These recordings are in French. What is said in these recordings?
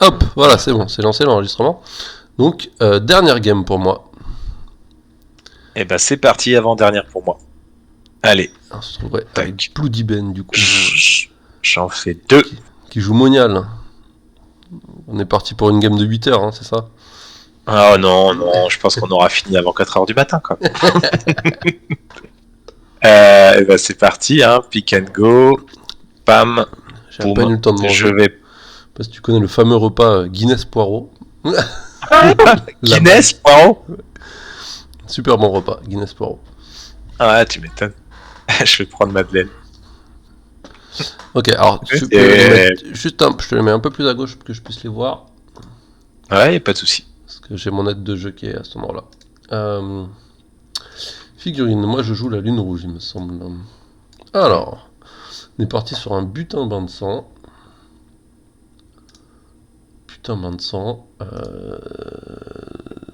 Hop, voilà, c'est bon, c'est lancé l'enregistrement. Donc, dernière game pour moi. Et ben c'est parti, avant-dernière pour moi. Allez. On se retrouverait avec Bloody Ben, du coup. J'en fais 2. Qui joue Monial. On est parti pour une game de 8 heures, hein, c'est ça? Oh non, je pense qu'on aura fini avant 4h du matin, quoi. Et ben c'est parti, hein, pick and go. Pam. J'ai à peine eu le temps de manger. Je vais... Parce que tu connais le fameux repas Guinness-Poirot. Guinness-Poirot. Super bon repas, Guinness-Poirot. Ah, tu m'étonnes. Je vais prendre Madeleine. Ok, alors tu peux les mettre juste je te les mets un peu plus à gauche pour que je puisse les voir. Ouais, y'a pas de souci. Parce que j'ai mon aide de jeu qui est à cet endroit-là. Figurine, moi je joue la lune rouge, il me semble. Alors, on est parti sur un butin bain de sang. Putain, bain de sang.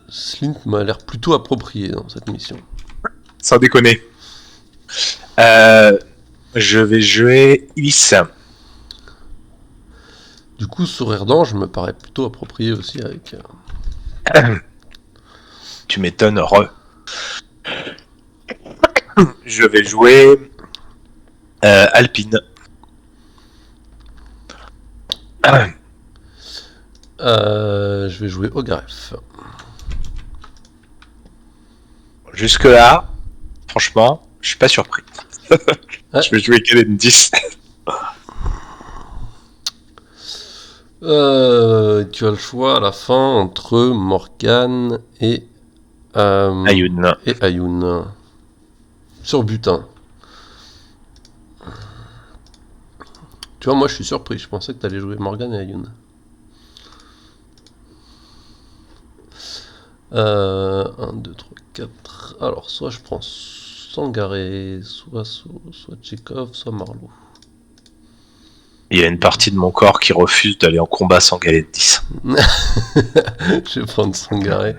Slint m'a l'air plutôt approprié dans cette mission. Sans déconner. Je vais jouer Issa. Du coup, Sourire d'Ange me paraît plutôt approprié aussi avec... Tu m'étonnes, Je vais jouer Alpine. Je vais jouer Ogaref. Jusque là, franchement, je suis pas surpris. Je vais jouer Kalen 10. Tu as le choix à la fin entre Morgane et Ayoun. Sur butin. Tu vois, moi je suis surpris, je pensais que tu allais jouer Morgane et Ayoun. 1, 2, 3, 4. Alors, soit je prends Sangaré, soit Tchekhov, soit Marlowe. Il y a une partie de mon corps qui refuse d'aller en combat sans galette 10. Je vais prendre Sangaré.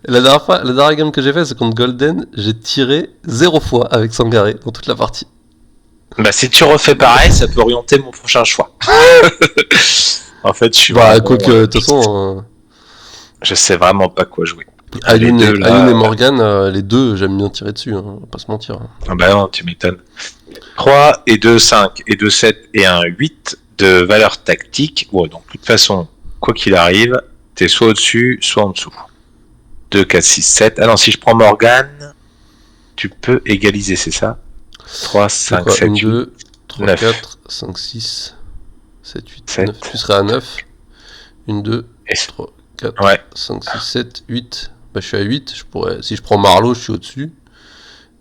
La dernière game que j'ai fait, c'est contre Golden, j'ai tiré 0 fois avec Sangaré dans toute la partie. Bah, si tu refais pareil, ça peut orienter mon prochain choix. En fait, je suis. Bah, quoique, de toute façon. Je sais vraiment pas quoi jouer. Ayoun et Morgane, les deux, j'aime bien tirer dessus, hein, on va pas se mentir. Ah bah non, tu m'étonnes. 3 et 2, 5 et 2, 7 et 1, 8 de valeur tactique. Bon, donc de toute façon, quoi qu'il arrive, t'es soit au-dessus, soit en dessous. 2, 4, 6, 7. Ah non, si je prends Morgane, tu peux égaliser, c'est ça? 3, 5, 7, 8, 2, 3, 9. 4, 5, 6, 7, 8, 7. 9. Tu serais à 9. 1, 2, 3, 4, ouais. 5, 6, 7, 8. Bah, je suis à 8. Si je prends Marlowe, je suis au-dessus.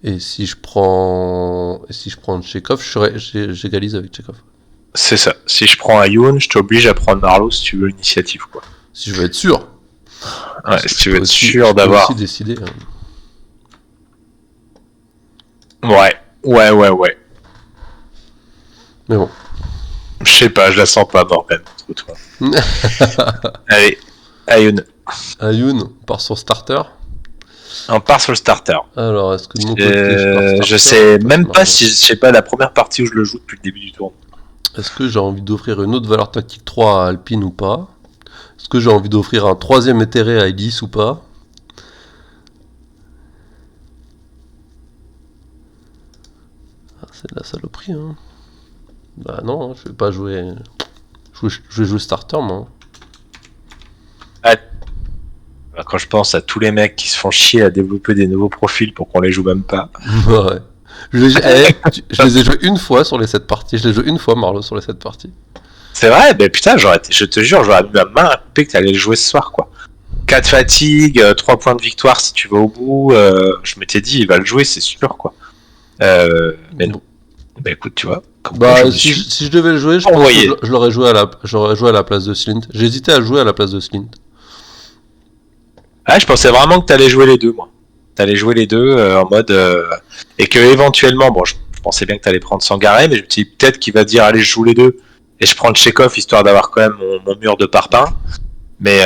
Et si je prends Tchekhov, j'égalise avec Tchekhov. C'est ça. Si je prends Ayoun, je t'oblige à prendre Marlowe si tu veux l'initiative, quoi. Si je veux être sûr. Ouais, si tu veux être sûr d'avoir. Je peux aussi décider. Ouais. Mais bon. Je sais pas, je la sens pas, Morgane. Allez, Ayoun. Ayoun, on part sur starter. On part sur le starter. Alors, est-ce que de mon côté, je pars starter? Je sais même pas si, je sais pas, la première partie où je le joue depuis le début du tour. Est-ce que j'ai envie d'offrir une autre valeur tactique 3 à Alpine ou pas? Est-ce que j'ai envie d'offrir un troisième éthéré à Ellis ou pas? Ah, c'est de la saloperie, hein. Bah non, je vais pas jouer... Je vais jouer starter, moi. Quand je pense à tous les mecs qui se font chier à développer des nouveaux profils pour qu'on les joue même pas. Ouais. Je les ai joués une fois sur les 7 parties. Je les ai joués une fois, Marlowe, sur les 7 parties. C'est vrai? Ben putain, je te jure, j'aurais mis ma main à couper que t'allais le jouer ce soir, quoi. 4 fatigues, 3 points de victoire si tu vas au bout. Je m'étais dit, il va le jouer, c'est sûr, quoi. Mais non. Bah écoute, tu vois. Bah, si je devais le jouer, je pense que je l'aurais joué à la place de Slint. J'hésitais à jouer à la place de Slint. Ah, je pensais vraiment que t'allais jouer les deux, moi. T'allais jouer les deux en mode... et que éventuellement, bon, je pensais bien que t'allais prendre Sangaré, mais je me dis peut-être qu'il va dire, allez, je joue les deux. Et je prends Tchekhov, histoire d'avoir quand même mon mur de parpaing. Mais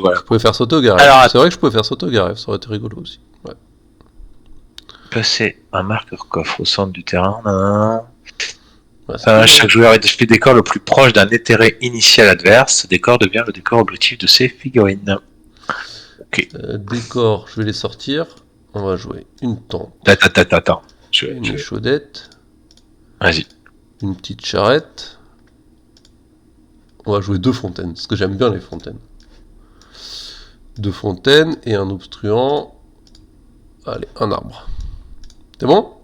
voilà. Je pouvais faire sauter Ogaref. C'est vrai que je pouvais faire sauter Ogaref, ça aurait été rigolo aussi. Ouais. Passer un marqueur coffre au centre du terrain. Ouais, c'est cool, Chaque joueur identifie le décor le plus proche d'un intérêt initial adverse. Ce décor devient le décor objectif de ses figurines. Ok. Décor, je vais les sortir. On va jouer une tente, Attends. une échaudette, Vas-y. une petite charrette. On va jouer 2 fontaines, parce que j'aime bien les fontaines. 2 fontaines et un obstruant. Allez, un arbre. C'est bon?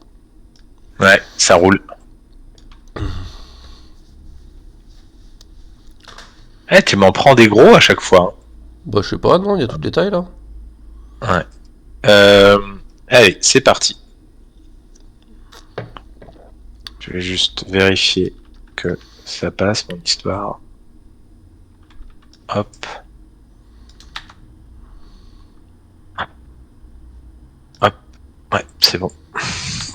Ouais, ça roule. Eh, tu m'en prends des gros à chaque fois. Bah je sais pas, non, il y a toutes les tailles là. Ouais. Allez, c'est parti. Je vais juste vérifier que ça passe, mon histoire. Hop. Hop. Ouais, c'est bon.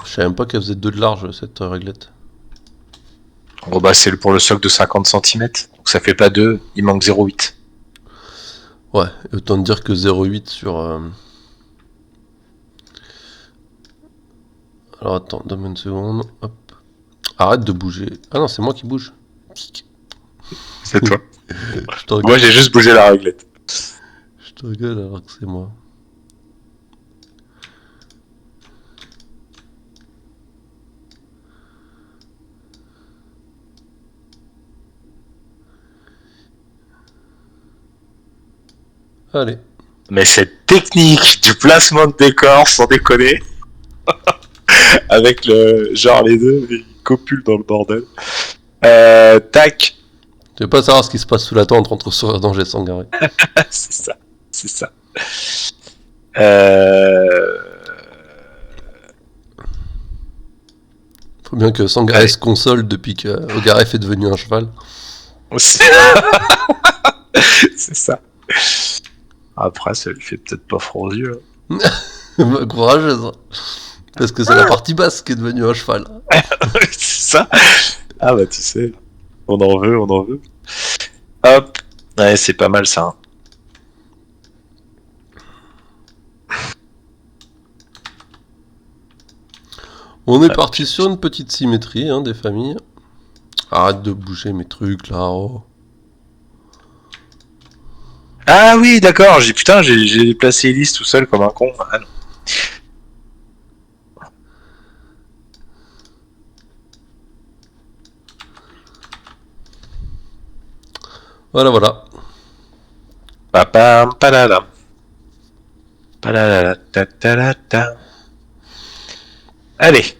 Je savais même pas qu'elle faisait 2 de large cette réglette. Bon, bah, c'est pour le socle de 50 cm. Donc ça fait pas 2, il manque 0,8. Ouais, et autant te dire que 0,8 sur... Alors attends, donne-moi une seconde. Hop. Arrête de bouger. Ah non, c'est moi qui bouge. C'est toi. Je te Moi, regarde, j'ai juste bougé la réglette. je te regarde alors que c'est moi. Allez. Mais cette technique du placement de décor, sans déconner, avec le genre les deux, ils copulent dans le bordel. Tac. Tu veux pas savoir ce qui se passe sous la tente entre Sourire d'Angers et Sangaré. C'est ça. Euh... Faut bien que Sangaré Allez. se console depuis que Ogaref est devenu un cheval. C'est c'est ça. Après, ça lui fait peut-être pas froid aux yeux. Courageuse. Hein. Parce que c'est la partie basse qui est devenue un cheval. C'est ça. Ah bah tu sais, on en veut. Hop. Ouais, c'est pas mal ça. Hein. On est parti sur une petite symétrie hein, des familles. Arrête de bouger mes trucs là. Oh. Ah oui, d'accord. J'ai placé Elise tout seul comme un con. Ah non. Voilà. Papam, padadam. Padadada, ta, ta, ta, ta. Allez.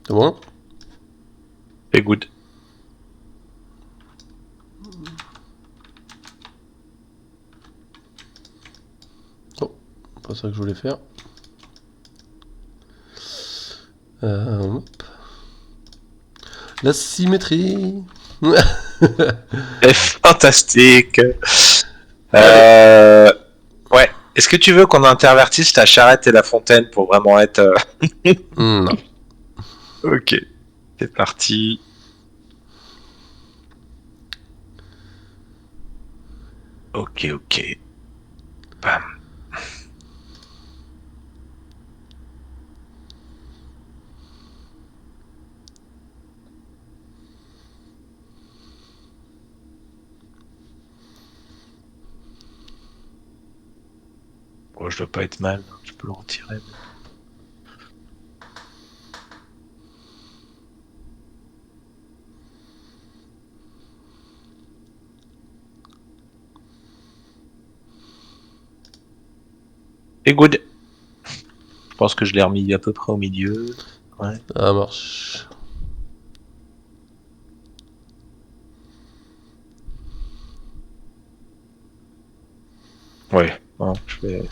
C'est bon? C'est good. Oh, pas ça que je voulais faire. Hop. La symétrie. C'est fantastique. Ouais. Est-ce que tu veux qu'on intervertisse ta charrette et la fontaine pour vraiment être... Non. Ok. C'est parti. Ok. Bam. Bon, je dois pas être mal. Je peux le retirer. Et good. Je pense que je l'ai remis à peu près au milieu. Ouais. Ça marche. Ouais. Bon, je vais...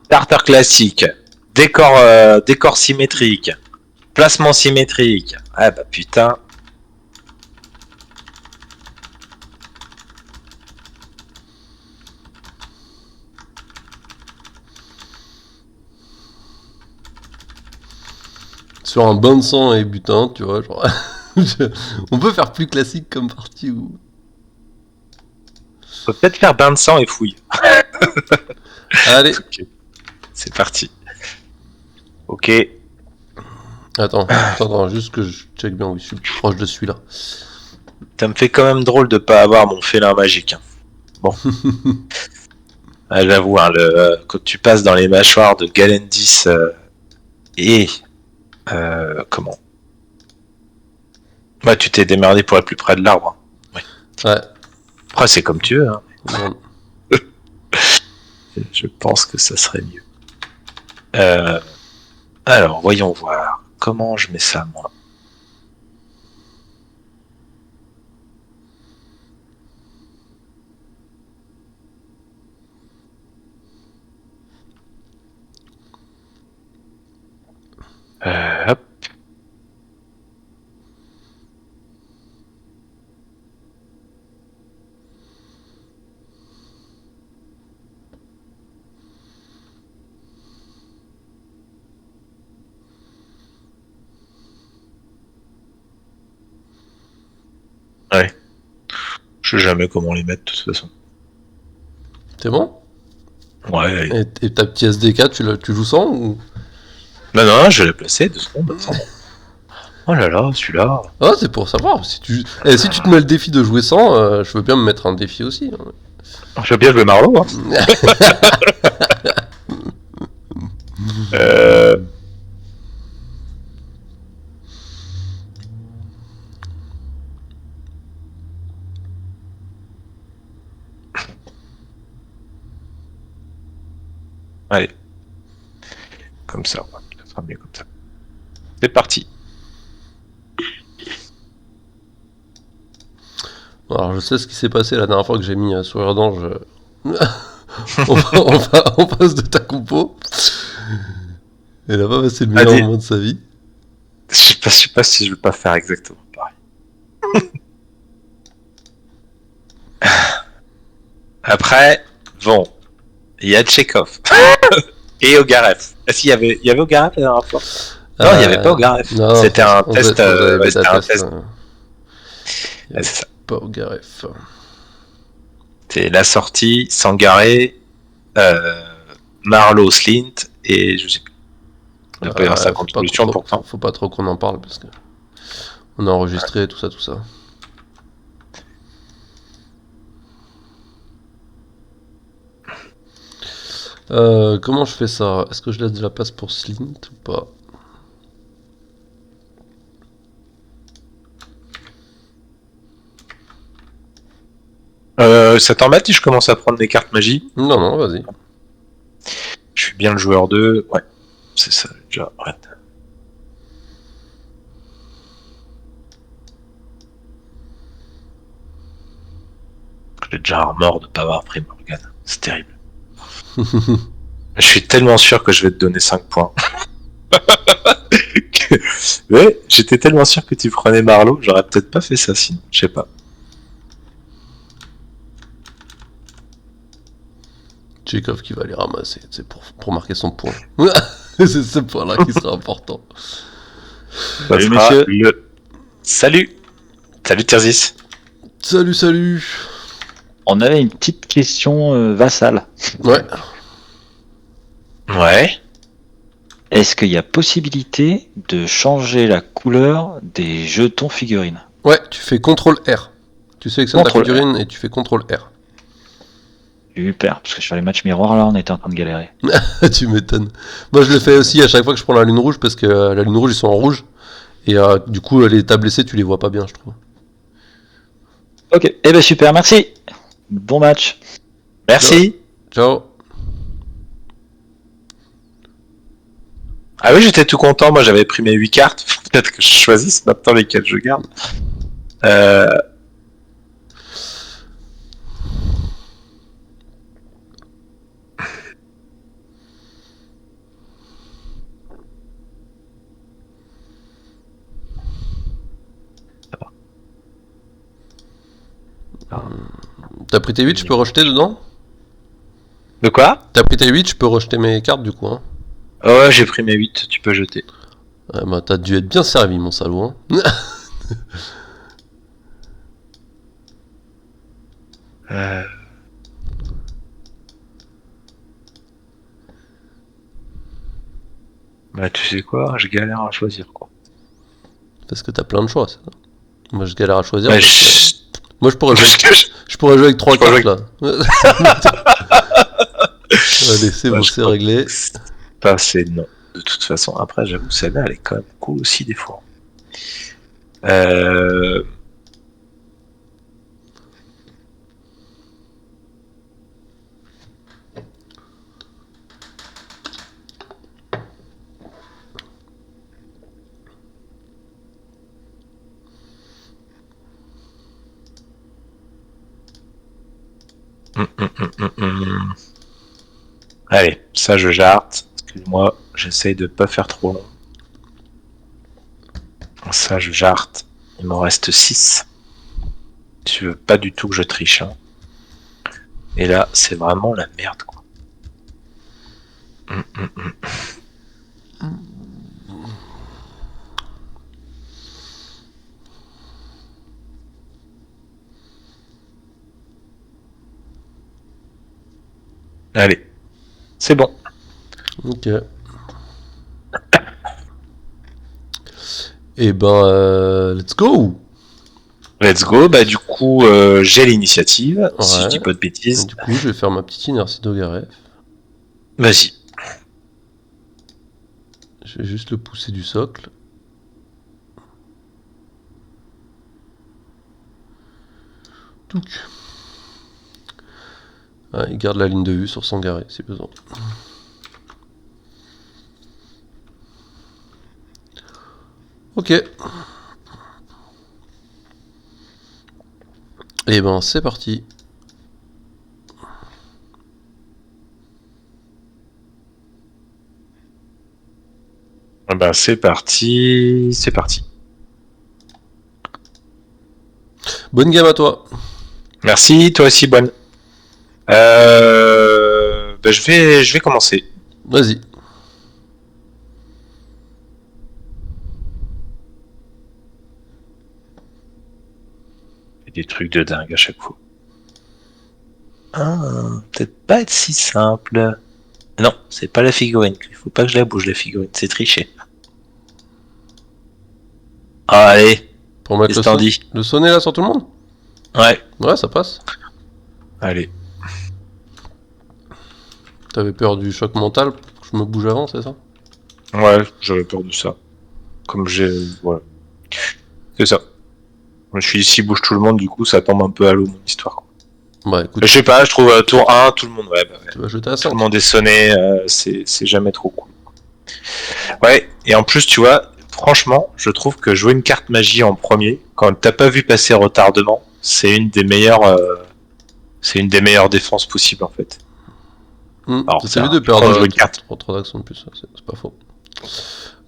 Starter classique. Décor symétrique. Placement symétrique. Ah bah putain. Sur un bain de sang et butin, tu vois, genre... On peut faire plus classique comme partie ou... On peut peut-être faire bain de sang et fouille. Allez, Ok. C'est parti. Ok. attends, juste que je check bien où je suis proche de celui-là. Ça me fait quand même drôle de pas avoir mon félin magique. Bon. Ah, j'avoue, hein, quand tu passes dans les mâchoires de Galendis et... comment Bah, tu t'es démerdé pour être plus près de l'arbre. Hein. Ouais. Après, c'est comme tu veux. Hein. Bon. Je pense que ça serait mieux. Alors, voyons voir. Comment je mets ça, moi? Hop. Ouais. Je sais jamais comment les mettre de toute façon. C'est bon? Ouais. Et ta pièce DK, tu joues sans ou... Non, je l'ai placé 2 secondes. Attends. Oh là là, celui-là. Ah, c'est pour savoir. Si tu te mets le défi de jouer sans, je veux bien me mettre un défi aussi. Hein. Je veux bien jouer Marlowe. Hein. Allez. Comme ça, ça sera mieux comme ça. C'est parti. Alors, je sais ce qui s'est passé la dernière fois que j'ai mis Sourire d'Ange. On passe de ta compo. Elle a pas passé le meilleur moment de sa vie. Je sais pas si je veux pas faire exactement pareil. Après, bon, il y a Tchekhov et Ogarev. Est-ce qu'il y avait Ogarev la dernière fois? Non, il n'y avait pas Ogarev. C'était un test. C'était un test. C'est ça. Pas Ogarev. C'est la sortie, Sangaré, Marlowe, Slint et je sais plus. Il doit pas y avoir 50 solutions pourtant. Faut pas trop qu'on en parle parce que on a enregistré tout ça. Comment je fais ça? Est-ce que je laisse de la place pour Slint ou pas? Ça t'embête si je commence à prendre des cartes magie? Non, vas-y. Je suis bien le joueur 2. Ouais, c'est ça, déjà. Ouais. J'ai déjà un mort de pas avoir pris Morgan. C'est terrible. Je suis tellement sûr que je vais te donner 5 points. Ouais, j'étais tellement sûr que tu prenais Marlowe, j'aurais peut-être pas fait ça sinon, je sais pas. Tchekhov qui va les ramasser, c'est pour marquer son point. C'est ce point-là qui sera important. Salut messieurs. Salut Tirzis. Salut. On avait une petite question vassale. Ouais. Est-ce qu'il y a possibilité de changer la couleur des jetons figurines? Ouais, tu fais CTRL R. Tu sélectionnes ta figurine et tu fais CTRL R. Super, parce que sur les matchs miroirs là on était en train de galérer. Tu m'étonnes. Moi je le fais aussi à chaque fois que je prends la lune rouge parce que la lune rouge ils sont en rouge et du coup les tas blessés tu les vois pas bien je trouve. Ok, eh ben super, merci. Bon match. Merci. Ciao. Ah oui, j'étais tout content, moi j'avais pris mes 8 cartes, peut-être que je choisisse maintenant lesquelles je garde. T'as pris tes 8, je peux rejeter dedans? De quoi? T'as pris tes 8, je peux rejeter mes cartes du coup. Hein. Ouais, j'ai pris mes 8, tu peux jeter. Bah, t'as dû être bien servi, mon salaud. Hein. Euh, Bah, tu sais quoi, je galère à choisir, quoi. Parce que t'as plein de choix, c'est ça. Moi, je galère à choisir. Bah, Parce que... Moi, parce que je pourrais jouer avec 3 pourrais cartes, là. Allez, c'est bah, bon, je c'est crois réglé. que ça, c'est non. De toute façon, après, j'avoue, celle-là, elle est quand même cool aussi, des fois. Euh... Allez, ça, je jarte. Excuse-moi, j'essaye de pas faire trop long. Ça, je jarte. Il m'en reste 6. Tu veux pas du tout que je triche, hein. Et là, c'est vraiment la merde, quoi. Allez, c'est bon. Ok. Et ben, let's go. Let's go. Bah, du coup, j'ai l'initiative, si je dis Ouais. pas de Et bêtises. du coup, je vais faire ma petite inertie d'Ogaref. Vas-y. Je vais juste le pousser du socle. Touc. Ah, il garde la ligne de vue sur Sangaré, si besoin. Ok. Et ben, c'est parti. Bah, c'est parti. C'est parti. Bonne gamme à toi. Merci, toi aussi, bonne. Bah, je vais commencer. Vas-y. Des trucs de dingue à chaque fois. Ah, peut-être pas être si simple. Non, c'est pas la figurine. Il faut pas que je la bouge, la figurine. C'est tricher. Ah, allez, Pour mettre qu'est-ce que t'en dis? le sonnet là sur tout le monde. Ouais, Ouais, ça passe. allez. T'avais peur du choc mental pour que je me bouge avant, c'est ça? Ouais, j'avais peur de ça. Comme j'ai... Voilà. C'est ça. Je suis ici, bouge tout le monde, du coup, ça tombe un peu à l'eau, mon histoire, quoi. Bah écoute, Je sais pas, je trouve tour 1, tout le monde... Ouais, bah, ouais. tu vas jeter à Tout le 5. monde est sonné, c'est jamais trop cool. Ouais, et en plus, tu vois, franchement, je trouve que jouer une carte magie en premier, quand t'as pas vu passer retardement, c'est une des meilleures défenses possibles, en fait. Alors, Ça c'est t'évite de un... quand on perdre joue une carte. 3 d'actions de plus, c'est pas faux.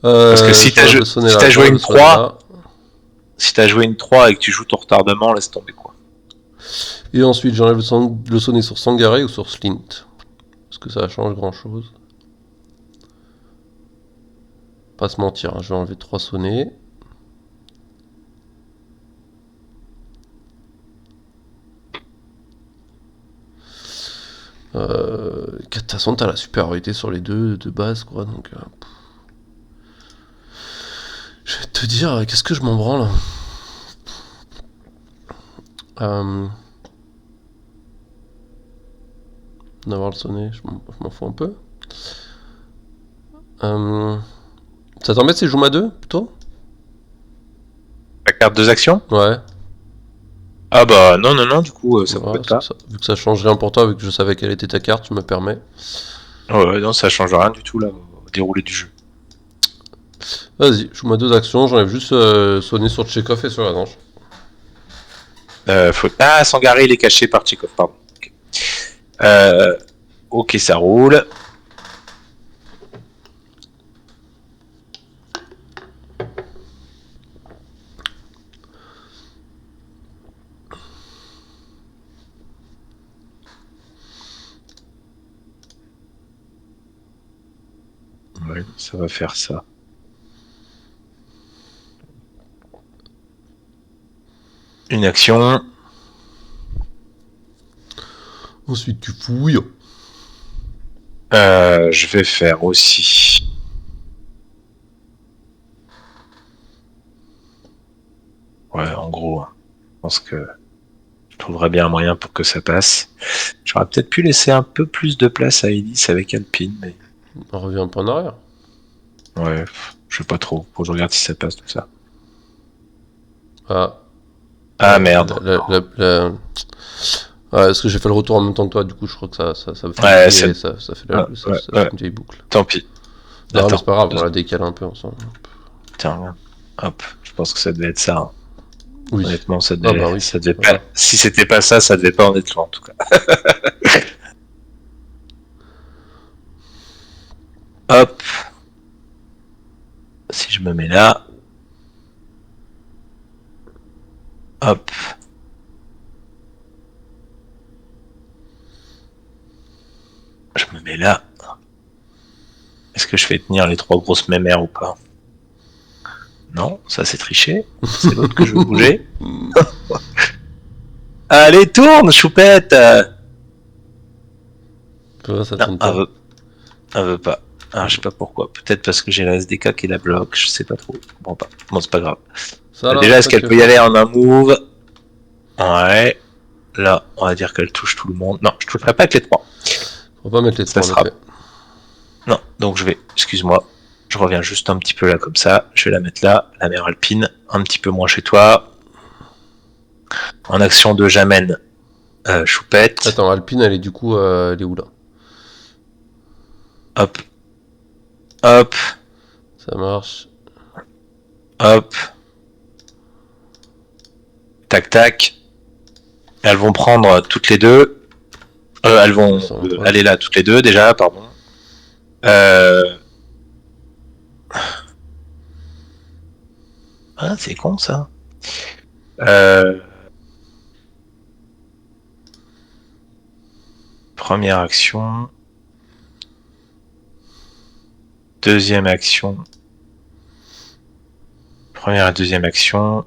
Parce que si J'enlève le sonnet là, joué j'enlève une le sonnet 3, là. si t'as joué une 3 et que tu joues ton retardement, laisse tomber, quoi. Et ensuite, j'enlève le sonnet sur Sangaré ou sur Slint. Parce que ça change grand chose. Pas se mentir, hein, je vais enlever 3 sonnets. De toute façon, t'as la supériorité sur les deux de base, quoi. Donc, je vais te dire, qu'est-ce que je m'en branle. D'avoir le sonnet, je m'en fous un peu. Ça t'embête si je joue ma 2 plutôt? La carte 2 actions? Ouais. Ah bah non, du coup, ça Voilà, m'embête pas. vu que ça change rien pour toi, vu que je savais quelle était ta carte, tu me permets. Ouais, non, ça change rien du tout, là, au déroulé du jeu. Vas-y, je joue ma 2 actions, j'enlève juste sonner sur Tchekhov et sur la dange. Ah, Sangaré, il est caché par Tchekhov, pardon. Ok, ok, ça roule. Ouais, ça va faire ça. Une action. Ensuite, tu fouilles. Je vais faire aussi. Ouais, en gros, je pense que je trouverai bien un moyen pour que ça passe. J'aurais peut-être pu laisser un peu plus de place à Elise avec Alpine, mais On revient un peu en arrière. ouais, je sais pas trop. Faut que je regarde si ça passe tout ça. Ah. Ah merde. Ouais, est-ce que j'ai fait le retour en même temps que toi, du coup je crois que ça me fait Ouais, boucler, c'est- ça fait, ouais, ça ouais, fait ouais. une vieille boucle. Tant pis. Non mais Attends, c'est pas grave, on l'a décalé un peu ensemble. tiens, regarde. Hop, je pense que ça devait être ça, hein. Oui. Honnêtement, ça Ah devait, bah oui. ça devait Voilà. pas. Si c'était pas ça, ça devait pas en être loin en tout cas. Hop. Si je me mets là. Hop. Je me mets là. Est-ce que je fais tenir les 3 grosses mémères ou pas? Non, ça c'est triché. C'est l'autre que je veux bouger. Allez, tourne, choupette. Ouais, ça Non, tourne pas. elle veut pas. Ah, je sais pas pourquoi. Peut-être parce que j'ai la SDK qui la bloque. Je sais pas trop. Je comprends pas. Bon, c'est pas grave. Ça là, Déjà, est-ce ça qu'elle que peut y aller en un move? Ouais. Là, on va dire qu'elle touche tout le monde. Non, je toucherai pas avec les 3. Faut pas mettre les Ça trois en sera. effet. Non, donc je vais. Excuse-moi. Je reviens juste un petit peu là comme ça. Je vais la mettre là. La mère Alpine. Un petit peu moins chez toi. En action 2, j'amène Choupette. Attends, Alpine elle est du coup, elle est où là? Hop. Hop. Ça marche. Hop. Tac tac. Elles vont prendre toutes les deux. Elles vont aller là toutes les deux déjà, pardon. Ah, c'est con ça. Première action. Deuxième action. Première et deuxième action.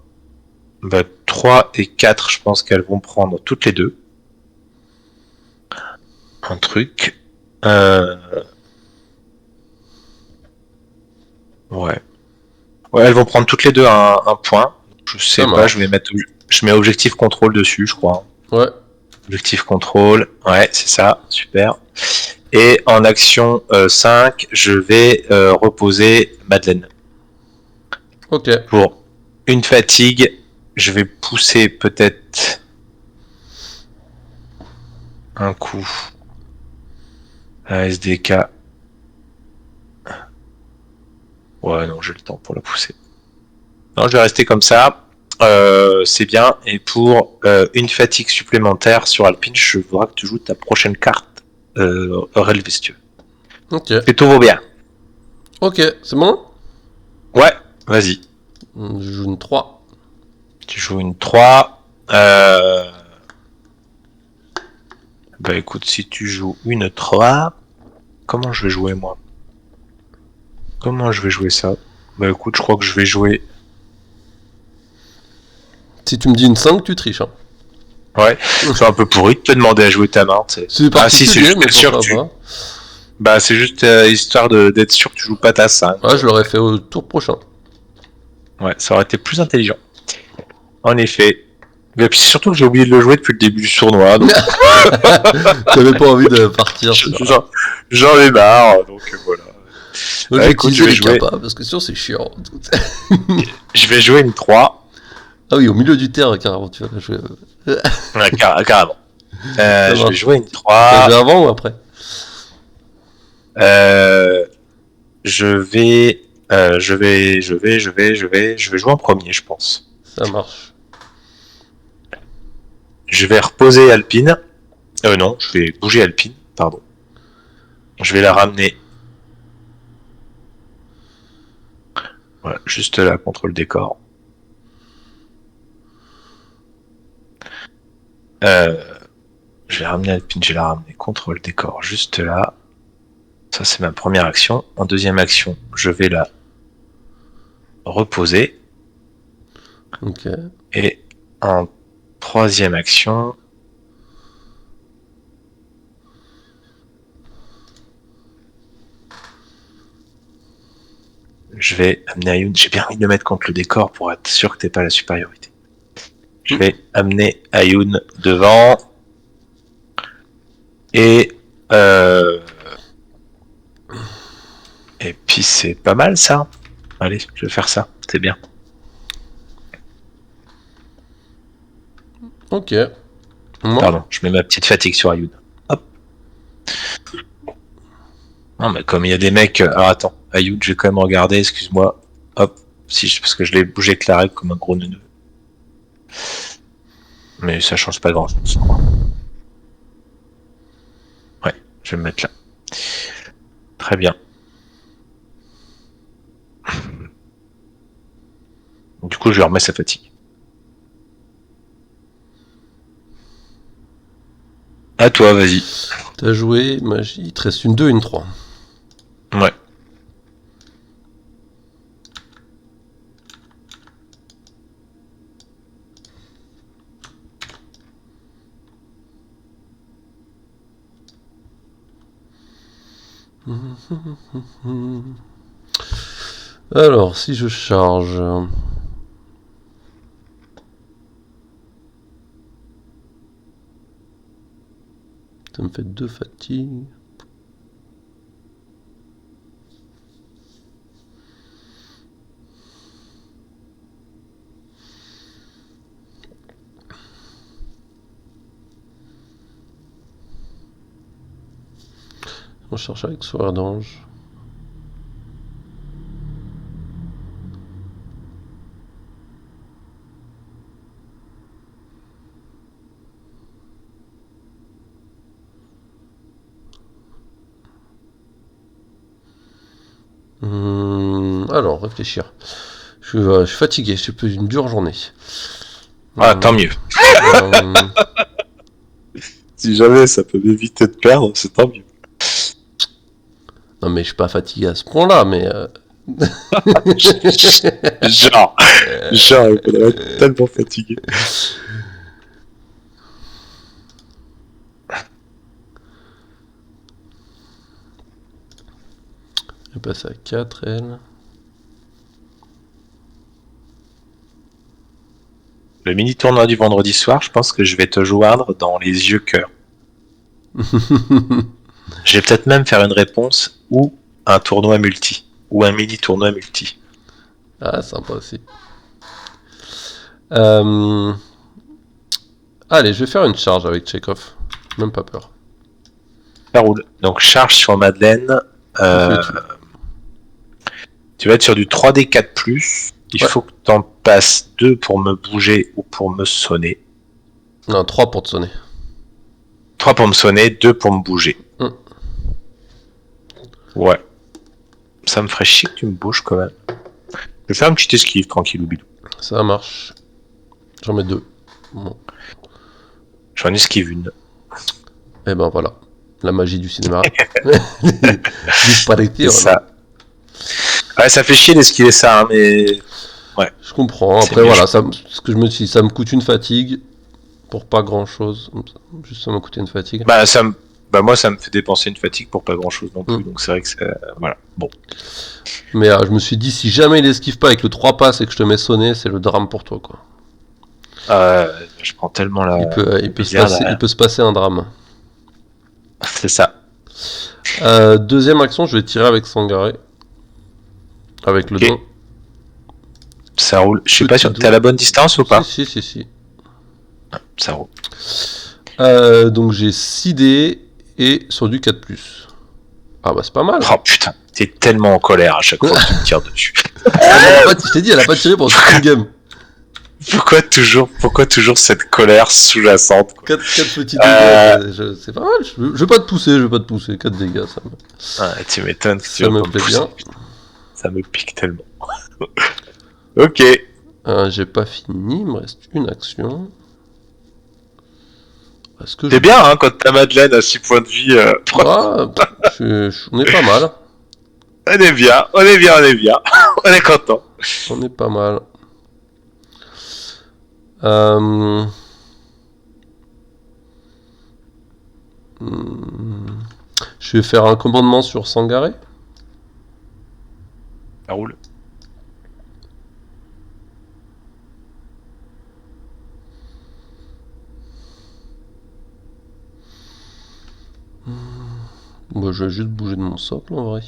Bah, 3 et 4, je pense qu'elles vont prendre toutes les deux. Un truc. Ouais. Ouais, elles vont prendre toutes les deux un point. Je sais Ça pas, marche. je mets objectif contrôle dessus, je crois. Ouais. Objectif contrôle, ouais, c'est ça, super. Et en action 5, je vais reposer Madeleine. Ok. Pour une fatigue, je vais pousser peut-être un coup à SDK. Ouais, non, j'ai le temps pour la pousser. Non, je vais rester comme ça. C'est bien. Et pour une fatigue supplémentaire sur Alpine, je voudrais que tu joues ta prochaine carte Aurel Vestieux. Ok. Et tout va bien. Ok, c'est bon? Ouais, vas-y. Je joue une 3. Tu joues une 3. Bah écoute, si tu joues une 3, comment je vais jouer moi? Comment je vais jouer ça? Bah écoute, je crois que je vais jouer. Si tu me dis une 5, tu triches. Hein. Ouais, c'est un peu pourri de te demander à jouer ta main. C'est Si, particulier, c'est juste mais être sûr que pourquoi pas. Bah c'est juste histoire d'être sûr que tu joues pas ta 5. Ouais, je l'aurais fait au tour prochain. Ouais, ça aurait été plus intelligent. En effet. Et puis surtout que j'ai oublié de le jouer depuis le début du tournoi. Donc... T'avais pas envie de partir. J'en ai marre, donc voilà. Moi, j'ai utilisé les capas, parce que sinon c'est chiant. Je vais jouer une 3. Ah oui, au milieu du terrain, carrément, tu vas jouer. Ouais, carrément. Je vais jouer une 3. Tu vas jouer avant ou après? Je vais jouer en premier, je pense. Ça marche. Je vais reposer Alpine. Non, je vais bouger Alpine, pardon. Je vais la ramener. Voilà, juste là contre le décor. Je vais ramener Alpine, je vais la ramener contre le décor, juste là. Ça, c'est ma première action. En deuxième action, je vais la reposer. Ok. Et en troisième action. Je vais amener Ayun. J'ai bien envie de le mettre contre le décor pour être sûr que t'aies pas la supériorité. Je vais amener Ayun devant. Et puis c'est pas mal ça. Allez, je vais faire ça. C'est bien. Ok. Moi, Pardon, je mets ma petite fatigue sur Ayun. Hop. Non, mais comme il y a des mecs. Alors attends, Ayun, je vais quand même regarder, excuse-moi. Hop. Parce que je l'ai bougé avec la règle comme un gros neuneu. Mais ça change pas grand chose. Ouais, je vais me mettre là. Très bien. Du coup, je lui remets sa fatigue. À toi, vas-y. t'as joué magie. Il te reste une 2 et une 3. Ouais. Alors, si je charge. Ça me fait 2 fatigues. On cherche avec Soir d'Ange. Alors, réfléchir. Je suis fatigué, c'est une dure journée. Ah, tant mieux. Euh, Si jamais ça peut m'éviter de perdre, c'est tant mieux. non, mais je suis pas fatigué à ce point-là, mais. Genre, il faudrait être tellement fatigué. Elle passe à 4, elle. Le mini tournoi du vendredi soir, je pense que je vais te joindre dans les yeux cœurs. Je vais peut-être même faire une réponse ou un tournoi multi. Ou un mini tournoi multi. Ah, sympa aussi. Allez, je vais faire une charge avec Chekhov. Même pas peur. Ça roule. Donc charge sur Madeleine. Tu vas être sur du 3D4+. Il Ouais. faut que tu en passes 2 pour me bouger ou pour me sonner. Non, 3 pour te sonner. 3 pour me sonner, 2 pour me bouger. Ouais. Ça me ferait chier que tu me bouges quand même. Je vais faire une petite esquive, tranquille ou bidou. Ça marche. J'en mets 2. Bon. J'en esquive une. Et ben voilà. La magie du cinéma. Disparité, C'est voilà. ça. Ouais, ça fait chier d'esquiver ça, hein, mais... Je comprends. C'est Après, mieux. voilà, ce que je me dis, ça me coûte une fatigue pour pas grand chose. Juste ça m'a coûté une fatigue. Bah moi, ça me fait dépenser une fatigue pour pas grand-chose non plus, donc c'est vrai que c'est... voilà, bon. Mais je me suis dit, si jamais il esquive pas avec le 3 passes et que je te mets sonner, c'est le drame pour toi, quoi. Je prends tellement la... Il peut se passer un drame. C'est ça. Deuxième action, je vais tirer avec Sangaré. Avec le Ok. don. Ça roule. Je suis Petit pas sûr. doigt. T'es à la bonne distance ou pas? Si. Ça roule. Donc j'ai 6 dés et sur du 4+. Ah bah c'est pas mal. Oh putain, t'es tellement en colère à chaque fois que tu me tires dessus. Je t'ai dit, elle a pas tiré pour toute une game. Pourquoi toujours cette colère sous-jacente, quoi. 4 petits dégâts, c'est pas mal. Je vais pas te pousser, 4 dégâts, ça Tu m'étonnes que tu ça vas me pas plaît pousser. bien. Ça me pique tellement. Ok. J'ai pas fini, il me reste une action. Est-ce que C'est bien, hein, quand t'as Madeleine à 6 points de vie. On est pas mal. On est bien. On est content. On est pas mal. Tu veux faire un commandement sur Sangaré? Ça roule. Moi, je vais juste bouger de mon socle en vrai.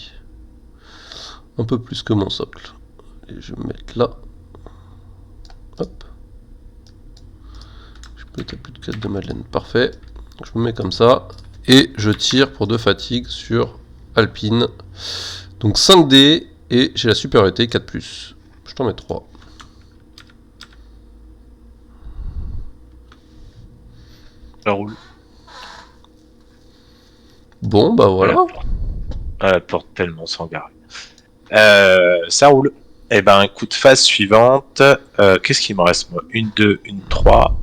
Un peu plus que mon socle. Et je vais me mettre là. Hop. Je peux être à plus de 4 de Madeleine. Parfait. Je me mets comme ça. Et je tire pour 2 fatigues sur Alpine. Donc 5 dés. Et j'ai la supériorité 4+. Je t'en mets 3. Ça roule. Bon, bah voilà. Elle porte tellement Sangaré. Ça roule. Eh ben, écoute, phase suivante. Qu'est-ce qu'il me reste, moi? Une 2, une 3.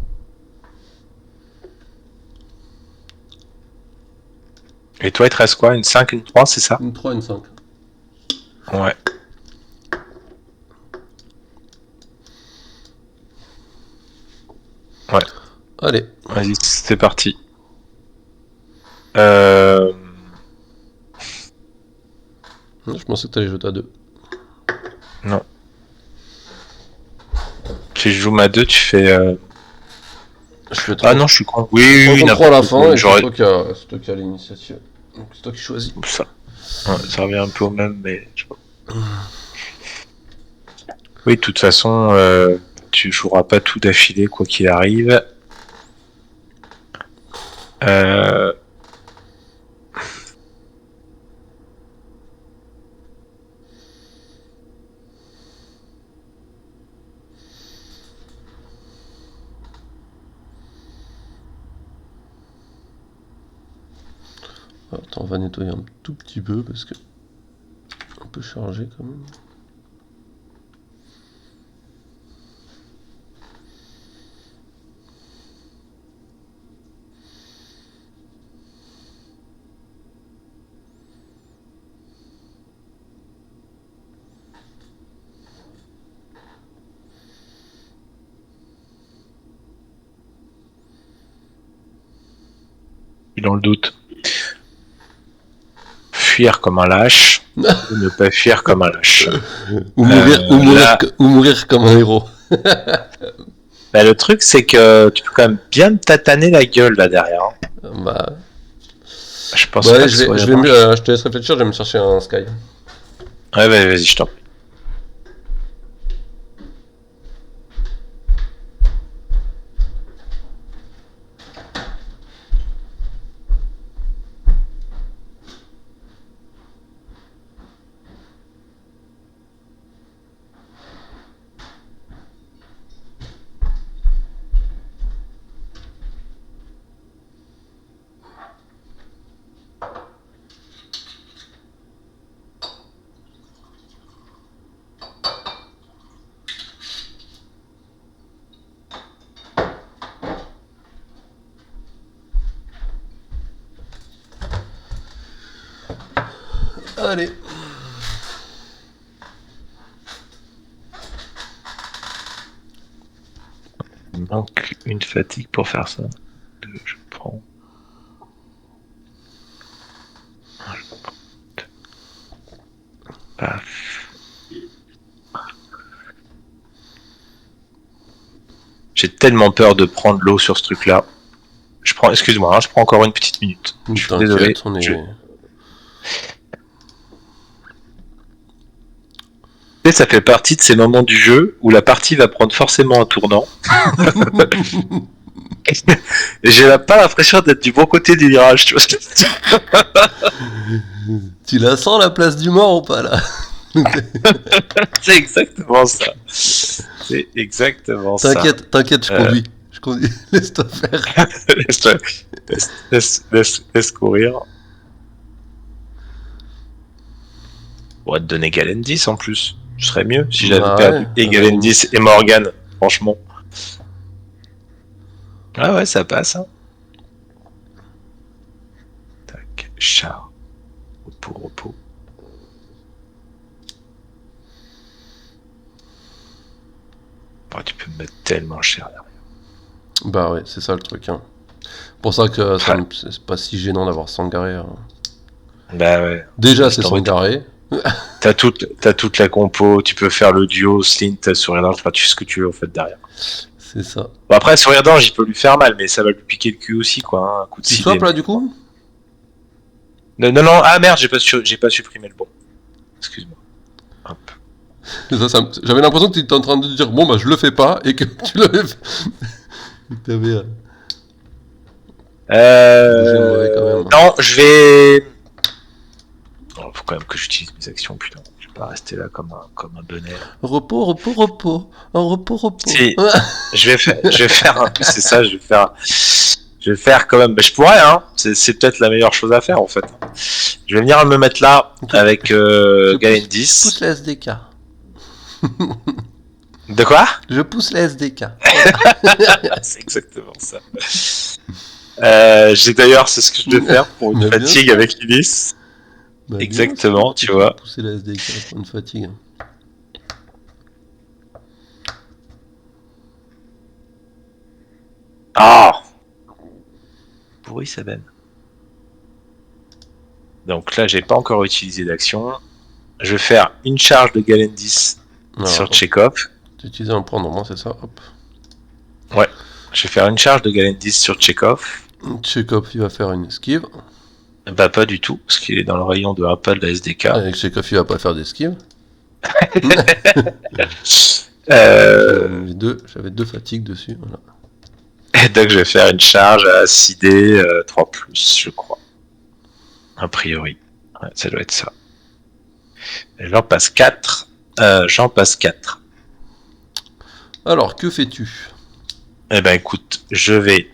Et toi, il te reste quoi? Une 5, une 3, c'est ça? Une 3, une 5. Ouais. Ouais. Allez. Vas-y, c'est parti. Je pensais que t'allais jeter à 2. Non. Si je joue ma 2, tu fais... Je fais 3. Ah non, je suis con. Oui, On n'importe prend à la fin et j'aurais- c'est toi qui as l'initiative. Donc c'est toi qui choisis. Ça. Ouais, ça revient un peu au même, mais... je sais pas. Oui, de toute façon, tu joueras pas tout d'affilée, quoi qu'il arrive. Attends, on va nettoyer un tout petit peu parce que un peu chargé quand même. Dans le doute. Fuir comme un lâche, ou ne pas fuir comme un lâche. Ou mourir comme un héros. Bah, le truc, c'est que tu peux quand même bien me tataner la gueule là derrière. Bah, Je pense ouais, pas que je, ce soit je bien. je te laisse réfléchir, je vais me chercher un Sky. Ouais, vas-y, je t'en prie. Allez. Il me manque une fatigue pour faire ça. Je prends. Paf. J'ai tellement peur de prendre l'eau sur ce truc-là. Excuse-moi, hein, je prends encore une petite minute. Je suis désolé. T'inquiète, on est... Tu sais, ça fait partie de ces moments du jeu où la partie va prendre forcément un tournant. Et j'ai pas l'impression d'être du bon côté du virage, tu vois. Tu la sens la place du mort ou pas là? C'est exactement ça. C'est exactement ça. T'inquiète, je conduis. Je conduis. Laisse-toi faire. Laisse courir. On va te donner Galendis en plus. Ce serait mieux si j'avais Bah perdu ouais, et Galendis et Morgan, franchement. Ah ouais, ça passe. Hein. Tac, char. Repos. Oh, tu peux me mettre tellement cher derrière. Bah ouais, c'est ça le truc. Hein. Pour ça que c'est pas si gênant d'avoir Sangaré. Hein. Bah ouais. Déjà, C'est c'est sans carré. T'as toute la compo, tu peux faire le duo, Slint, sourire d'ange, enfin, tu fais ce que tu veux en fait derrière. C'est ça. Bon, après, sourire d'ange, il peut lui faire mal, mais ça va lui piquer le cul aussi, quoi, hein, un coup de Tu sidé. swaps là du coup? Non, non, non, ah merde, j'ai pas supprimé le bon. Excuse-moi. Hop. J'avais l'impression que tu étais en train de dire bon bah je le fais pas et que tu l'avais fait. T'avais. J'ai mauvais quand même. Non, je vais. Oh, faut quand même que j'utilise mes actions, putain. Je vais pas rester là comme un bonnet. Repos, repos, repos. Un repos, repos. Si. je vais faire un peu, c'est ça, je vais faire quand même. Bah, je pourrais, hein. C'est peut-être la meilleure chose à faire en fait. Je vais venir me mettre là avec Galendis. Je pousse la SDK. De quoi? Je pousse la SDK. C'est exactement ça. J'ai d'ailleurs, c'est ce que je vais faire pour une fatigue avec Ulysse. Bah, exactement, tu vois. Pousser la SDK pour une fatigue. Ah! Pourri ça ben. Donc là, j'ai pas encore utilisé d'action. Je vais faire une charge de Galendis sur Chekhov. Tu utilises un point normand, c'est ça? Hop. Ouais. Je vais faire une charge de Galendis sur Chekhov. Chekhov, il va faire une esquive. Bah pas du tout, parce qu'il est dans le rayon de un pas de la SDK. Avec Chekhov, il va pas faire d'esquive. J'avais deux fatigues dessus. Voilà. Et donc je vais faire une charge à 6D 3+, je crois. A priori. Ouais, ça doit être ça. J'en passe 4. J'en passe 4. Alors, que fais-tu? Eh ben écoute, je vais...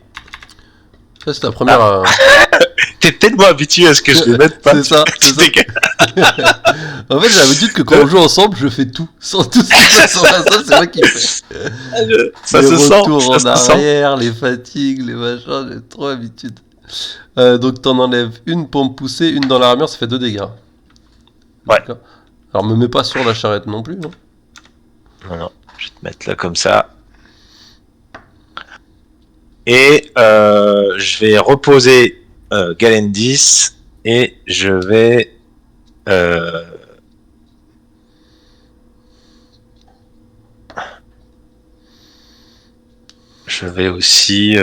Ça, c'est ta première... T'es peut-être moins habitué à ce que je ne mette pas. C'est ça, c'est ça. En fait, j'ai l'habitude que quand on joue ensemble, je fais tout. Sans tout ce qui passe sur la salle, c'est moi qui fais. Ça les se sent. retours en Ça se arrière, les fatigues, les machins, j'ai trop l'habitude. Donc t'en enlèves une pour me pousser, une dans l'armure, ça fait 2 dégâts. Ouais. Alors me mets pas sur la charrette non plus. Non, non, je vais te mettre là comme ça. Et je vais reposer Galendis et je vais aussi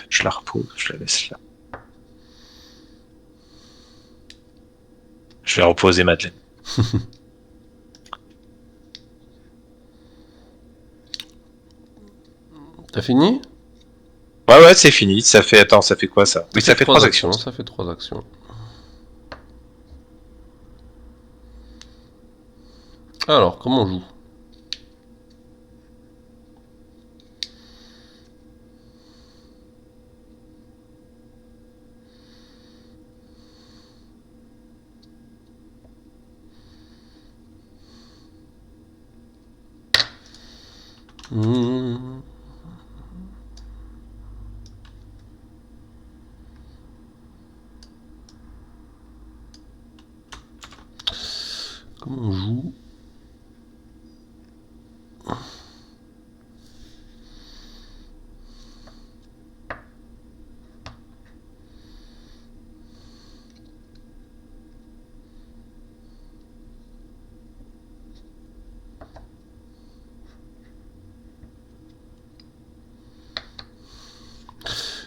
je la repose, je la laisse là. Je vais reposer Madeleine. T'as fini? Ouais, c'est fini. Ça fait quoi ça? Oui, ça fait 3 actions. Ça fait 3 actions. Alors, comment on joue? Comment on joue?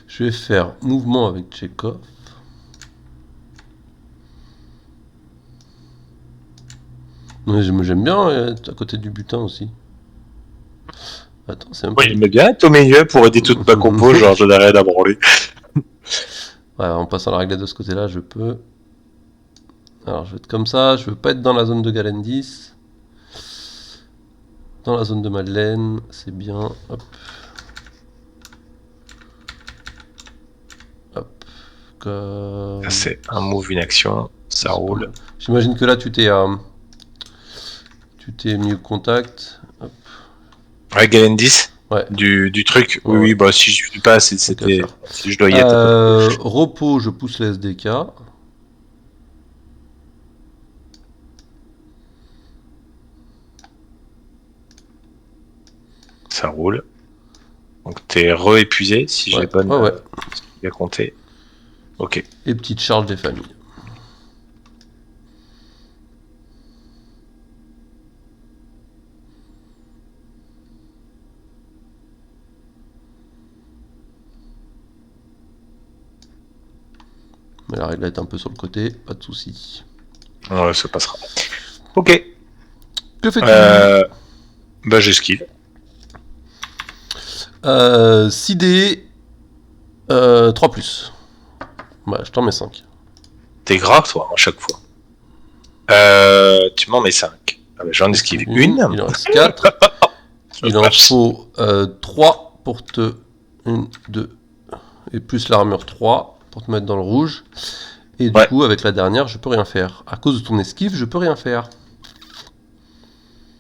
Je vais faire mouvement avec Chekhov. J'aime bien à côté du butin aussi. Attends, c'est un peu... Oui, il met bien être au milieu pour aider toute ma compo, genre je n'ai rien à branler. Ouais, en passant la réglette de ce côté-là, je peux... Alors, je vais être comme ça, je veux pas être dans la zone de Galendis. Dans la zone de Madeleine, c'est bien. Hop. Hop. Comme... C'est un move, une action, ça roule. J'imagine que là, tu t'es mis au contact. Hop. Ouais, Galendis. Ouais. Du truc. Ouais. Oui, bah si je suis pas, c'était. Si je dois y être. Repos, je pousse la SDK. Ça roule. Donc t'es re-épuisé si j'ai bien compté. Ok. Et petite charge des familles. Mais la réglette un peu sur le côté, pas de soucis. Ouais, ça passera. Ok. Que fais-tu Bah j'esquive. 6D 3+. Bah, je t'en mets 5. T'es grave toi, à chaque fois. Tu m'en mets 5. Ah bah, j'en esquive une. Il en reste 4. Il en faut 3 pour te... 1, 2. Et plus l'armure 3 pour te mettre dans le rouge. Et du coup, avec la dernière, je peux rien faire. À cause de ton esquive, je peux rien faire.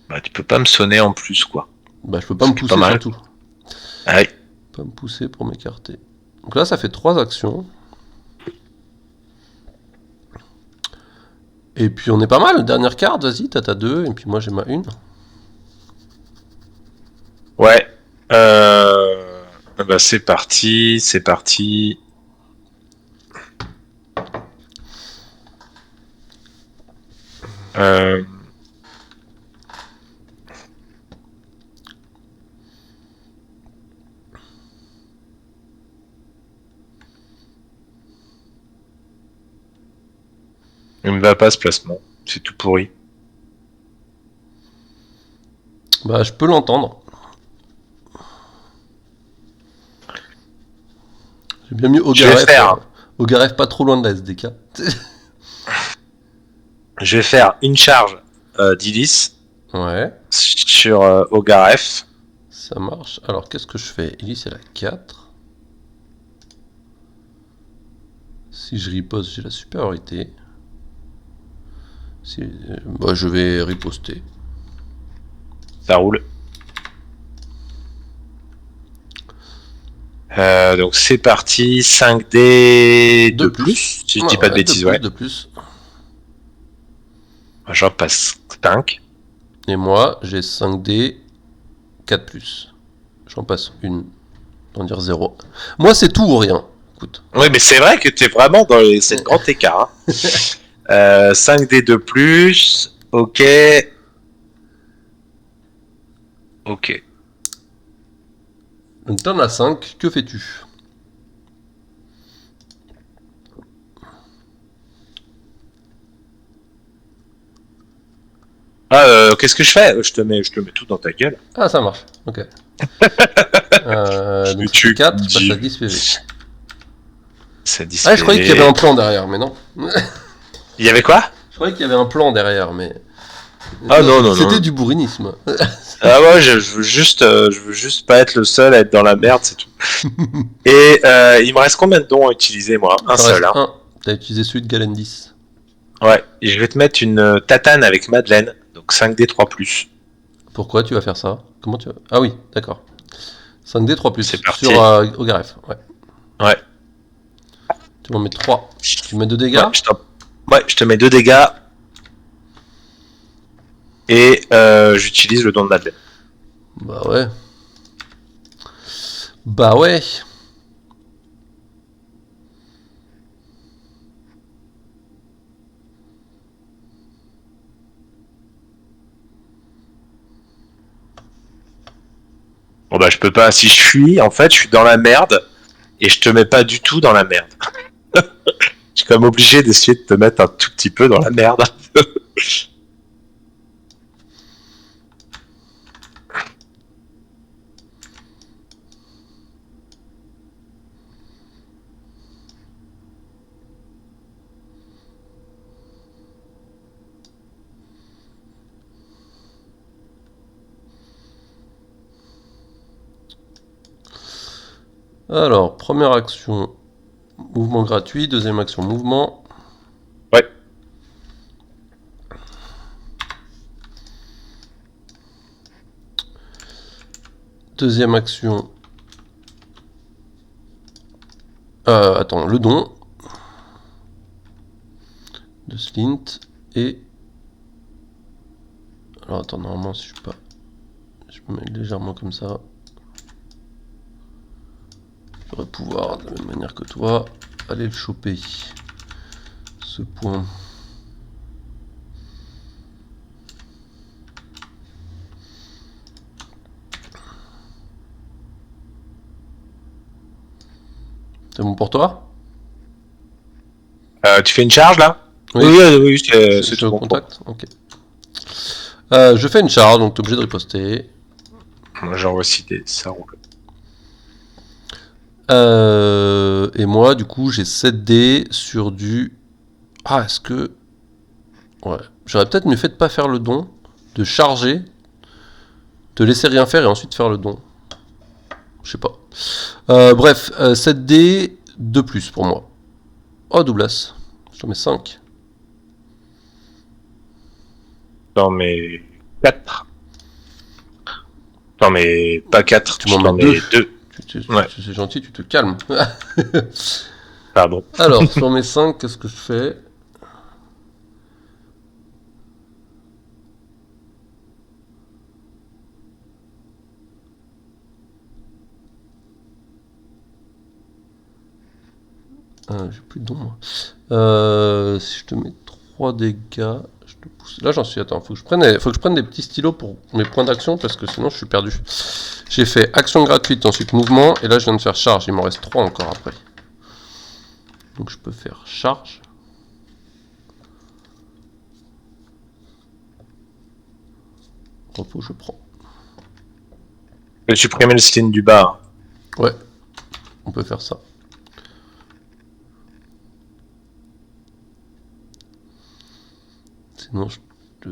Bah tu peux pas me sonner en plus quoi. Bah, je peux pas me pousser surtout. Ah oui. Pas me pousser pour m'écarter. Donc là, ça fait 3 actions. Et puis on est pas mal. Dernière carte, vas-y, t'as ta 2. Et puis moi, j'ai ma 1. Ouais. Bah c'est parti, c'est parti. Il me va pas ce placement, c'est tout pourri. Bah, je peux l'entendre. J'ai bien mis Ogaref pas trop loin de la SDK. Je vais faire une charge d'Ilis Ouais. sur Ogaref. Ça marche. Alors, qu'est-ce que je fais? Ici, c'est la 4. Si je riposte, j'ai la supériorité. Si, bah, je vais riposter. Ça roule. Donc c'est parti, 5D de plus, si je dis pas de bêtises, ouais. De plus. J'en passe 5. Et moi, j'ai 5D 4+. J'en passe une. On va dire 0. Moi, c'est tout ou rien. Écoute. Oui, mais c'est vrai que t'es vraiment dans c'est le grand écart. Hein. 5D de plus, ok. Ok. Donc, t'en as 5. Que fais-tu? Qu'est-ce que je fais? Je te mets tout dans ta gueule. Ah, ça marche. Ok. Donc, tu 4, je passe à 10 PV. Ça 10 ah, je croyais qu'il y avait un plan derrière, mais non. Il y avait quoi? Je croyais qu'il y avait un plan derrière, mais... Ah non. C'était du bourrinisme. Ah ouais, je veux juste pas être le seul à être dans la merde, c'est tout. Et il me reste combien de dons à utiliser, moi? Un seul, hein. Un. T'as utilisé celui de Galendis. Ouais, et je vais te mettre une tatane avec Madeleine, donc 5D 3+. Pourquoi tu vas faire ça? Comment tu vas... Ah oui, d'accord. 5D 3+. C'est parti. Sur Ogaref, ouais. Ouais. Tu m'en mets 3. Tu mets 2 dégâts? Ouais, je te mets 2 dégâts. Et j'utilise le don de Madeleine. Bah ouais. Bah ouais. Bon bah je peux pas, si je fuis, en fait je suis dans la merde. Et je te mets pas du tout dans la merde. Je suis quand même obligé d'essayer de te mettre un tout petit peu dans la merde. Alors, première action, mouvement gratuit. Deuxième action, mouvement. Ouais. Deuxième action. Attends, le don. De Slint. Et... Alors attends, normalement si je pas... Je peux mettre légèrement comme ça. Je devrais pouvoir de la même manière que toi. aller le choper. Ce point. C'est bon pour toi? Tu fais une charge là? Oui. Oui, Je c'est suis au tout bon. contact. Ok. Je fais une charge, donc t'es obligé de riposter. Moi j'envoie aussi ça roule. Et moi, du coup, j'ai 7 dés sur du... Ah, est-ce que... Ouais. J'aurais peut-être mieux fait de pas faire le don, de charger, de laisser rien faire et ensuite faire le don. Je sais pas. Bref, 7 dés, 2 plus pour moi. Oh, Douglas. Je te mets 5. Non mais 4. Non mais pas 4, Tu m'en je t'en mets mets 2. Ouais. C'est gentil, tu te calmes. Pardon. Alors, sur mes 5, qu'est-ce que je fais? J'ai plus de dons, moi. Si je te mets 3 dégâts, je te pousse. Là, j'en suis. Attends, faut que je prenne des petits stylos pour mes points d'action parce que sinon, je suis perdu. J'ai fait action gratuite, ensuite mouvement, et là, je viens de faire charge. Il m'en reste 3 encore après. Donc, je peux faire charge. Repos, je prends. Je vais supprimer le skin du bas. Ouais, on peut faire ça. Sinon, je te...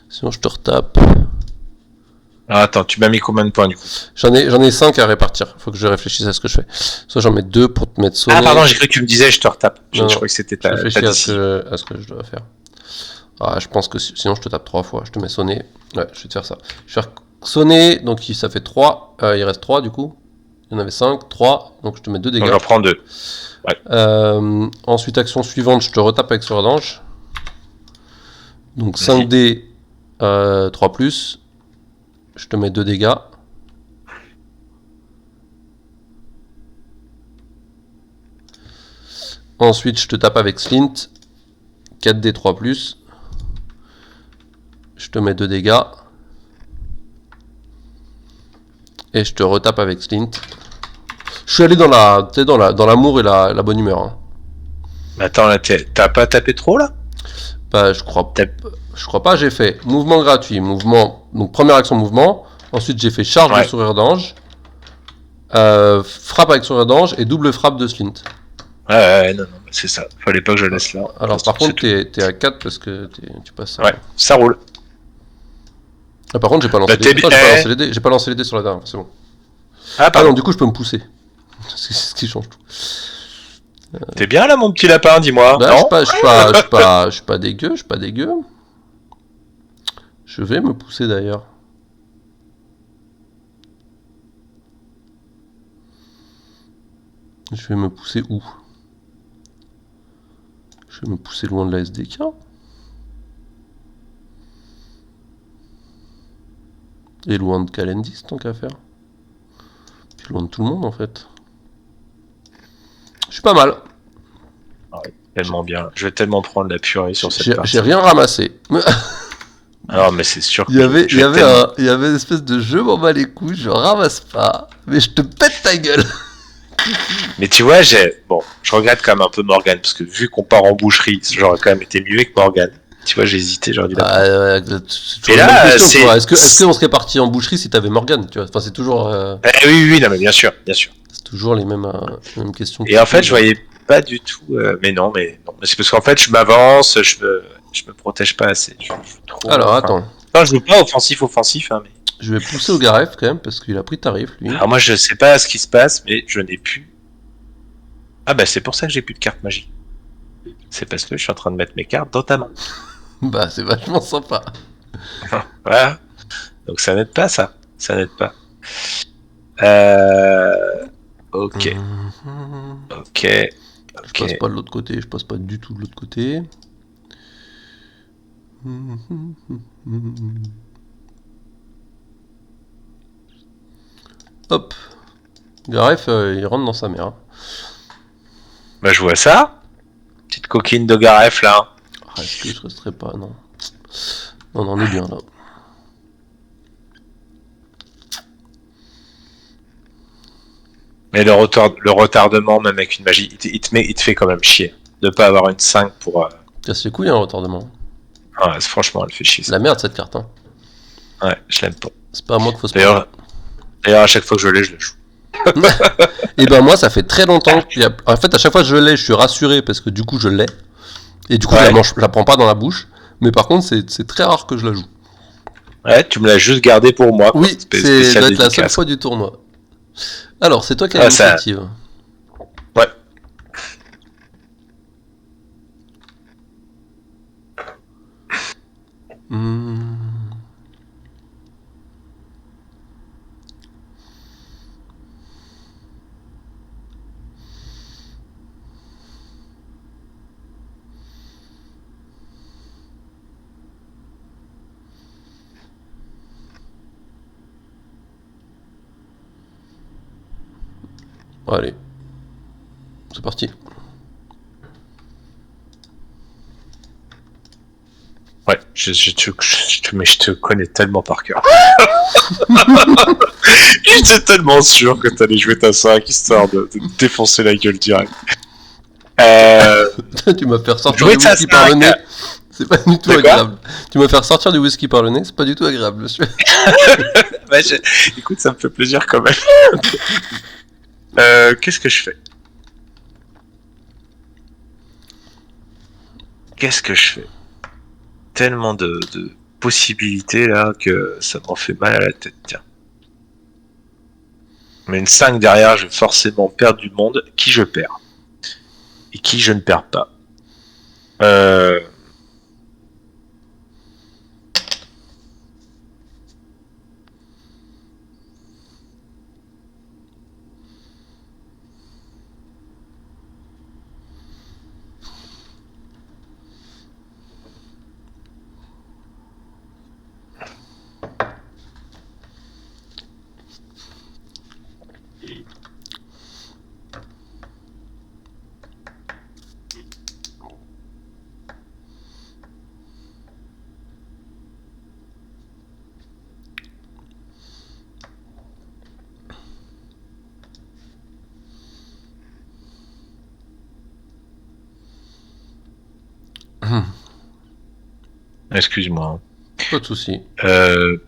Sinon, je te retape. Ah, attends, tu m'as mis combien de points du coup? J'en ai 5 à répartir. Faut que je réfléchisse à ce que je fais. Soit j'en mets 2 pour te mettre sonner. Ah, pardon, j'ai cru que tu me disais je te retape. Je Non, crois que c'était ta Je réfléchis décision. à ce que je dois faire. Ah, je pense que sinon je te tape 3 fois. Je te mets sonner. Ouais, je vais te faire ça. Je vais faire sonner, donc ça fait 3. Il reste 3 du coup. Il y en avait 5, 3. Donc je te mets 2 dégâts. Donc j'en prends 2. Ensuite, action suivante, je te retape avec ce d'ange. Donc Vas-y. 5 dés, 3 plus. Je te mets 2 dégâts. Ensuite, je te tape avec Slint. 4D 3 plus. Je te mets 2 dégâts. Et je te retape avec Slint. Je suis allé dans l'amour et la bonne humeur. Hein. Mais attends, là, t'as pas tapé trop là? Bah, je crois pas. J'ai fait mouvement gratuit, mouvement. Donc première action mouvement. Ensuite, j'ai fait charge de sourire d'ange. Frappe avec sourire d'ange et double frappe de Slint. Ouais, non, c'est ça. Fallait pas que je laisse là. Alors par contre, t'es à 4 parce que tu passes ça. Ouais, ça roule. Ah, par contre, j'ai pas lancé les dés. J'ai pas lancé les dés sur la dernière, c'est bon. Ah non, du coup, je peux me pousser. C'est ce qui change tout. T'es bien là, mon petit lapin, dis-moi. Bah, non, je suis pas dégueu, Je vais me pousser d'ailleurs. Je vais me pousser où? Je vais me pousser loin de la SDK. Et loin de Calendis, tant qu'à faire. Puis loin de tout le monde en fait. Je suis pas mal. tellement bien. Je vais tellement prendre la purée sur cette partie. J'ai rien ramassé. Alors, mais c'est sûr que il y avait une espèce de jeu, m'en bats les couilles, je ramasse pas, mais je te pète ta gueule. Mais tu vois, je regrette quand même un peu Morgane, parce que vu qu'on part en boucherie, j'aurais quand même été mieux avec Morgane. Tu vois, j'ai hésité, j'aurais dit là. Et là, est-ce qu'on serait parti en boucherie si t'avais Morgane, tu vois? Enfin, c'est toujours. Oui, non, mais bien sûr. C'est toujours les mêmes questions. Et en fait, je voyais pas du tout. Mais non, c'est parce qu'en fait, je m'avance, je me protège pas assez. Alors, attends. Non, je veux pas offensif, hein, mais. Je vais pousser au Garef quand même, parce qu'il a pris tarif, lui. Alors, moi, je sais pas ce qui se passe, mais je n'ai plus. Ah, bah, c'est pour ça que j'ai plus de cartes magiques. C'est parce que je suis en train de mettre mes cartes dans ta main. Bah, c'est vachement sympa. Voilà. Donc, ça n'aide pas, ça. Ça n'aide pas. Ok. Ok. Je passe pas de l'autre côté, je passe pas du tout de l'autre côté. Hop. Garef, il rentre dans sa mère. Bah, je vois ça. Petite coquine de Garef, là. Ah, est-ce que je resterai pas? Non. Non, on est bien, là. Mais le retardement, même avec une magie, il te fait quand même chier. De pas avoir une 5 pour... Casse les couilles, un retardement. Ouais, franchement, elle fait chier. C'est la merde, cette carte, hein. Ouais, je l'aime pas. C'est pas à moi qu'il faut se D'ailleurs, à chaque fois que je l'ai, je la joue. Et ben moi, ça fait très longtemps. En fait, à chaque fois que je l'ai, je suis rassuré parce que du coup, je l'ai. Et du coup, Ouais. je la prends pas dans la bouche. Mais par contre, c'est très rare que je la joue. Ouais, tu me l'as juste gardé pour moi. Oui, ça doit être la seule fois du tournoi. Alors, c'est toi qui as l'initiative. Ouais. Allez. C'est parti. Ouais, je te connais tellement par cœur. J'étais tellement sûr que t'allais jouer ta 5 histoire de défoncer la gueule direct. Tu m'as fait ressortir Jouer du ta whisky par le 5. nez. C'est pas du tout agréable. Tu m'as fait ressortir du whisky par le nez, c'est pas du tout agréable, monsieur. Bah, écoute, ça me fait plaisir quand même. Qu'est-ce que je fais? Tellement de possibilités là que ça m'en fait mal à la tête, tiens. Mais une 5 derrière, je vais forcément perdre du monde. Qui je perds? Et qui je ne perds pas? Excuse-moi. Pas de soucis.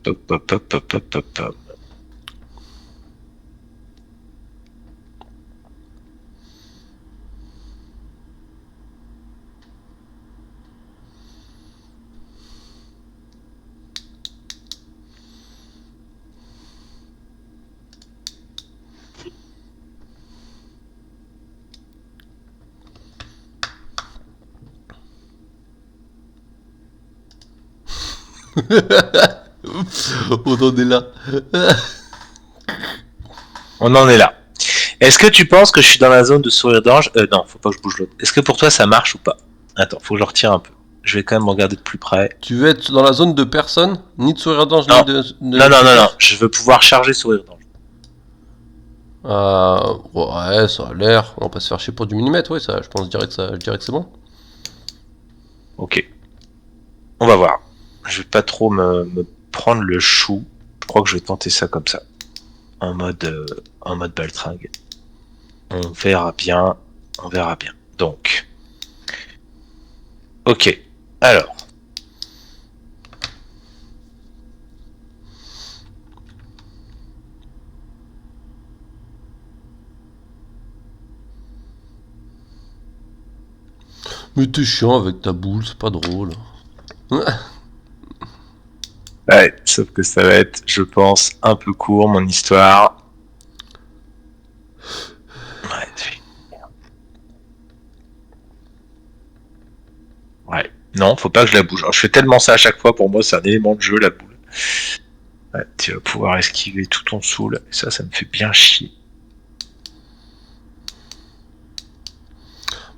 Pop. On en est là. On en est là. Est-ce que tu penses que je suis dans la zone de sourire d'ange? Non, faut pas que je bouge l'autre. Est-ce que pour toi ça marche ou pas? Attends, faut que je retire un peu. Je vais quand même regarder de plus près. Tu veux être dans la zone de personne, ni de sourire d'ange, Non. ni de... Non. Je veux pouvoir charger sourire d'ange. Ouais, ça a l'air. On va pas se faire chier pour du millimètre, ouais, ça, je dirais que c'est bon. Ok. On va voir. Je vais pas trop me prendre le chou. Je crois que je vais tenter ça comme ça. En mode baltringue. On verra bien. Donc. Ok. Alors. Mais t'es chiant avec ta boule, c'est pas drôle. Ouais, sauf que ça va être, je pense, un peu court, mon histoire. Ouais. Non, faut pas que je la bouge. Alors, je fais tellement ça à chaque fois, pour moi, c'est un élément de jeu, la boule. Ouais, tu vas pouvoir esquiver tout ton soul. Et ça me fait bien chier.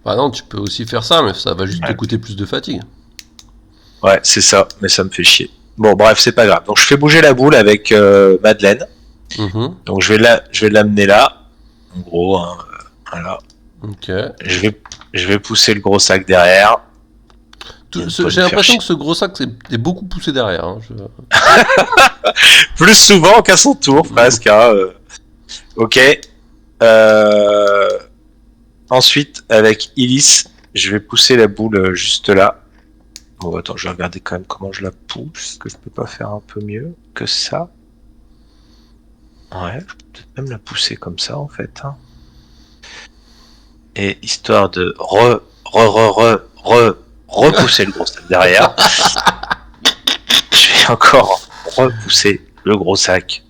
Bah non, tu peux aussi faire ça, mais ça va juste te coûter plus de fatigue. Ouais, c'est ça, mais ça me fait chier. Bon, bref, c'est pas grave. Donc je fais bouger la boule avec Madeleine. Donc je vais l'amener là. En gros, hein, voilà. Ok. Je vais pousser le gros sac derrière. J'ai l'impression que ce gros sac est beaucoup poussé derrière. Hein. Plus souvent qu'à son tour, presque. Hein. Ok. Ensuite, avec Illis, je vais pousser la boule juste là. Bon, attends, je vais regarder quand même comment je la pousse. Est-ce que je peux pas faire un peu mieux que ça? Ouais, je peux peut-être même la pousser comme ça, en fait. Hein. Et histoire de repousser le gros sac derrière. Je vais encore repousser le gros sac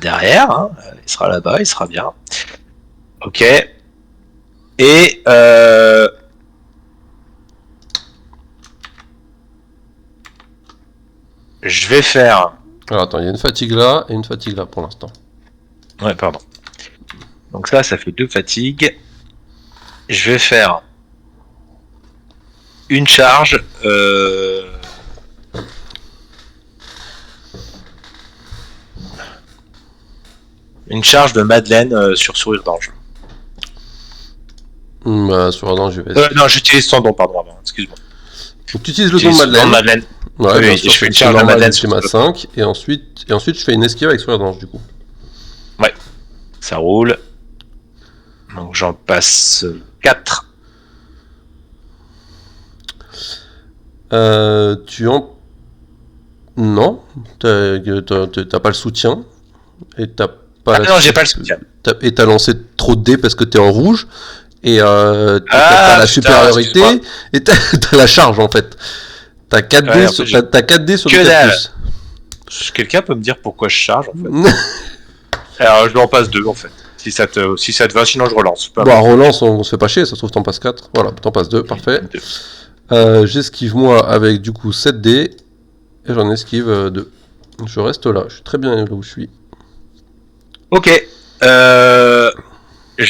derrière. Hein. Il sera là-bas, il sera bien. Ok. Et je vais faire... Alors attends, il y a une fatigue là et une fatigue là pour l'instant. Ouais, pardon. Donc ça fait 2 fatigues. Je vais faire une charge. Une charge de Madeleine sur Sourire d'Ange. Bah, sur Adam, je vais... non, j'utilise son don, pardon, excuse-moi. Donc tu utilises le don de Madeleine. Ouais, oui, je fais une charge de Madeleine sur ma 5, et ensuite je fais une esquive avec Sourire d'Ange, du coup. Ouais, ça roule. Donc j'en passe 4. Non, t'as pas le soutien, et t'as pas... non, j'ai pas le soutien. Et t'as lancé trop de dés parce que t'es en rouge, et t'as la supériorité, et t'as la charge, en fait. T'as 4 dés sur le 4+. Quelqu'un peut me dire pourquoi je charge, en fait? Alors, je lui en passe 2, en fait. Si ça te va, sinon je relance. Bon, relance, on se fait pas chier, ça se trouve t'en passes 4. Voilà, t'en passes 2, parfait. J'esquive moi avec du coup 7 dés, et j'en esquive 2. Je reste là, je suis très bien là où je suis. Ok. Je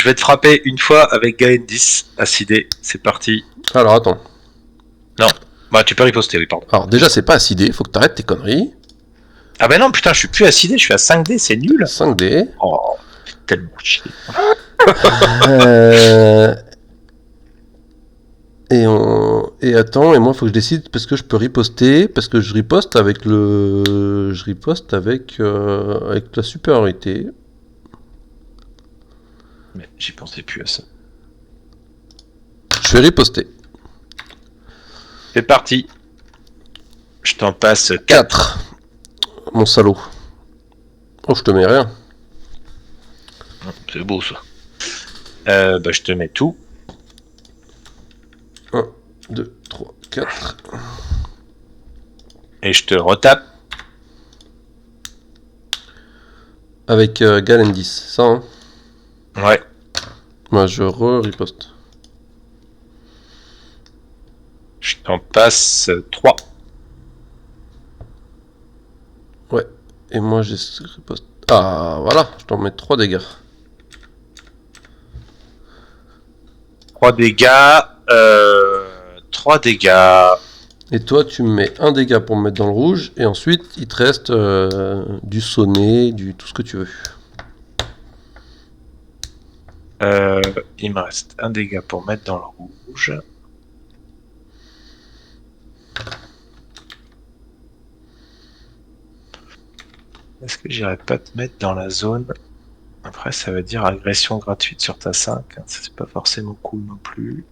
vais te frapper une fois avec Galendis à 6 dés, c'est parti. Alors attends. Non, bah tu peux riposter, oui, pardon. Alors déjà c'est pas à 6 dés, faut que t'arrêtes tes conneries. Ah bah non, putain, je suis plus à 6 dés, je suis à 5 dés, c'est nul. 5 dés. Oh, tellement chier. Et attends, et moi faut que je décide parce que je peux riposter, parce que je riposte avec avec la supériorité. Mais j'y pensais plus à ça. Je vais riposter. C'est parti. Je t'en passe 4. Mon salaud. Oh, je te mets rien. C'est beau ça. Bah je te mets tout. 1, 2, 3, 4. Et je te retape. Avec Galendis, ça hein? Ouais. Moi je riposte. Je t'en passe 3. Ouais. Et moi j'ai riposte. Ah voilà, je t'en mets 3 dégâts. 3 dégâts. 3 dégâts. Et toi tu me mets 1 dégât pour me mettre dans le rouge. Et ensuite il te reste du sonnet, du tout ce que tu veux. Il me reste 1 dégât pour mettre dans le rouge. Est-ce que j'irais pas te mettre dans la zone? Après, ça veut dire agression gratuite sur ta 5. Ça, c'est pas forcément cool non plus.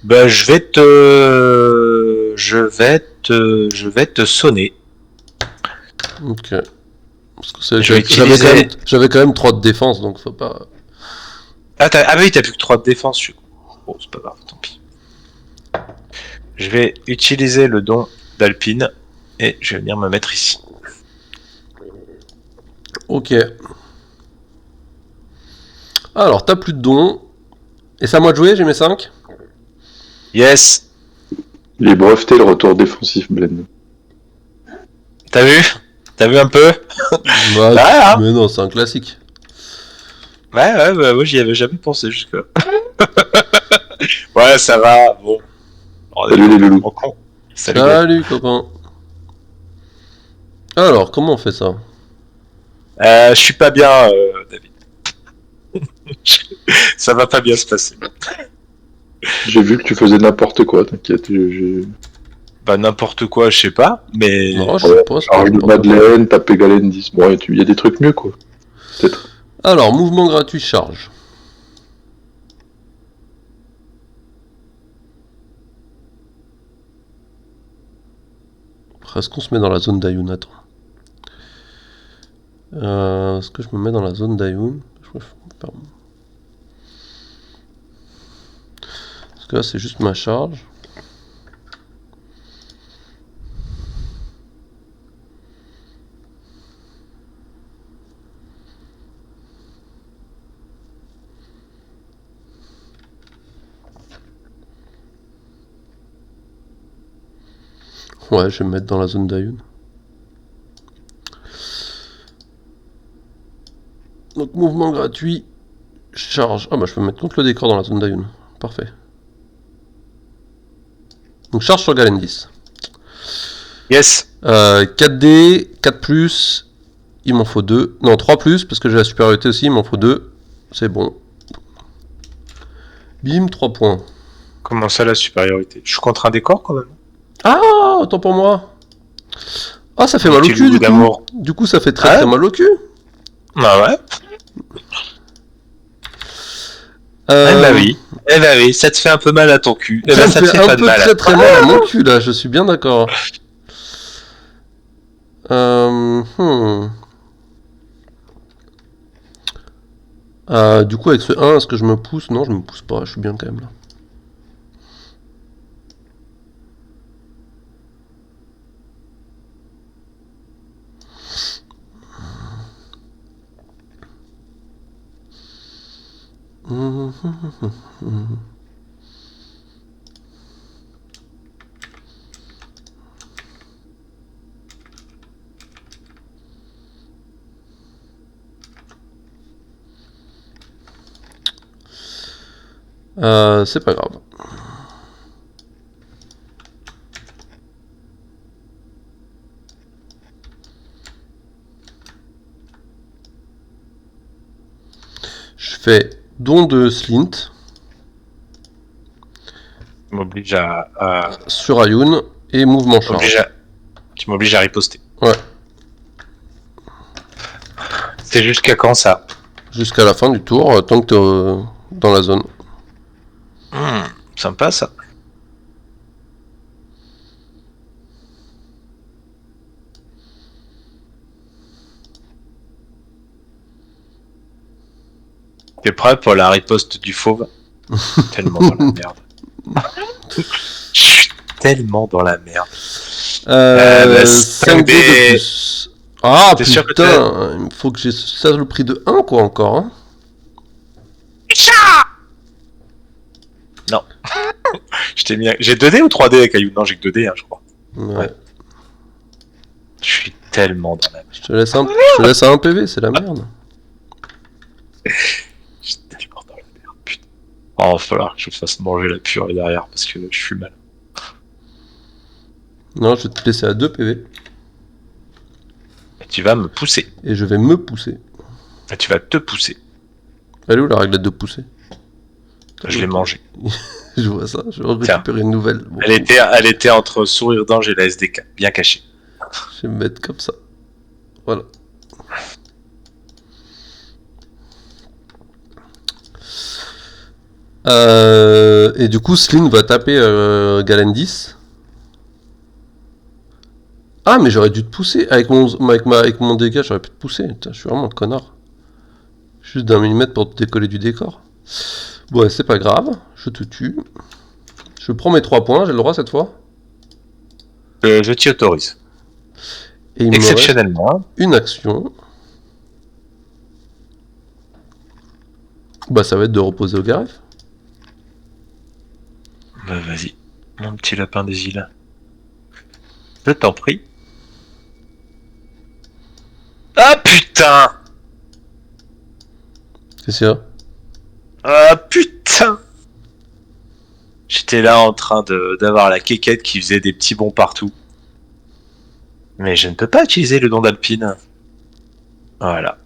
Bah, je vais te sonner. Ok. Parce que j'avais quand même 3 de défense, donc faut pas... Ah oui, t'as plus que 3 de défense. Bon, c'est pas grave, tant pis. Je vais utiliser le don d'Alpine et je vais venir me mettre ici. Ok. Alors, t'as plus de dons. Et c'est à moi de jouer, j'ai mes 5. Yes. Il est breveté le retour défensif, Blend. T'as vu? T'as vu un peu? Bah, Ouais, hein. mais non, c'est un classique. Ouais, bah, moi j'y avais jamais pensé jusque-là. Ouais, ça va, bon. On est Salut les loulous. complètement con. Salut, Greg. Salut, copain. Alors, comment on fait ça? Je suis pas bien, David. Ça va pas bien se passer. J'ai vu que tu faisais n'importe quoi, t'inquiète. Bah, n'importe quoi, je sais pas, mais. Non, je sais pas. c'est pas Charge de n'importe quoi. Madeleine, taper Galen 10. Bon, il y a des trucs mieux, quoi. Peut-être. Alors, mouvement gratuit, charge. Est-ce qu'on se met dans la zone d'Ayun? Attends. Est-ce que je me mets dans la zone d'Ayun? Parce que là, c'est juste ma charge. Ouais, je vais me mettre dans la zone d'Ayun. Donc, mouvement gratuit, charge. Ah bah, je peux mettre contre le décor dans la zone d'Ayun. Parfait. Donc, charge sur Galen 10. Yes. 4D, 4+, il m'en faut 2. Non, 3+, parce que j'ai la supériorité aussi, il m'en faut 2. C'est bon. Bim, 3 points. Comment ça, la supériorité? Je suis contre un décor quand même. Ah, autant pour moi. Ah, ça fait mal au Petit cul, loulou du coup. d'amour. Du coup, ça fait très Ah. très mal au cul. Ah ouais. Euh, Eh bah oui, ça te fait un peu mal à ton cul. Eh Ça bah me ça te fait fait un pas de peu mal. très très mal à mon cul, là, je suis bien d'accord. Du coup, avec ce 1, est-ce que je me pousse? Non, je me pousse pas, je suis bien quand même là. C'est pas grave. Je fais don de Slint Tu m'obliges à... sur Ayun et mouvement charge. Tu m'obliges à riposter. Ouais. C'est jusqu'à quand ça? Jusqu'à la fin du tour, tant que t'es dans la zone. Sympa ça. T'es prêt pour la riposte du fauve? Tellement dans la merde. Je suis tellement dans la merde. 5D de plus. Ah T'es sûr que putain, il faut que j'ai ça le prix de 1 quoi encore. Hein. Non. Je t'ai mis... J'ai 2D ou 3D avec Ayou? Non, j'ai que 2D, hein, je crois. Ouais. Je suis tellement dans la merde. Je te laisse à 1 PV, c'est la merde. Je suis tellement dans la merde, putain. Oh, il va falloir que je fasse manger la purée derrière parce que je suis mal. Non, je vais te laisser à 2 PV. Et tu vas me pousser. Et je vais me pousser. Et tu vas te pousser. Elle est où la réglette de pousser? Je l'ai mangée. Je vois ça, je vais récupérer une nouvelle. Bon, Elle était entre Sourire d'Ange et la SDK, bien cachée. je vais me mettre comme ça. Voilà. Et du coup, Slin va taper Galen 10. Ah, mais j'aurais dû te pousser. Avec mon dégât, j'aurais pu te pousser. Putain, je suis vraiment un connard. Juste d'un millimètre pour te décoller du décor. Ouais, c'est pas grave. Je te tue. Je prends mes 3 points, j'ai le droit cette fois. Je t'y autorise. Et il me Exceptionnellement. reste une action. Bah, ça va être de reposer au Garef. Bah, vas-y, mon petit lapin des îles. Je t'en prie. putain! Qu'est-ce qu'il y a? Ah putain! J'étais là en train d'avoir la quéquette qui faisait des petits bonds partout. Mais je ne peux pas utiliser le don d'Alpine. Voilà.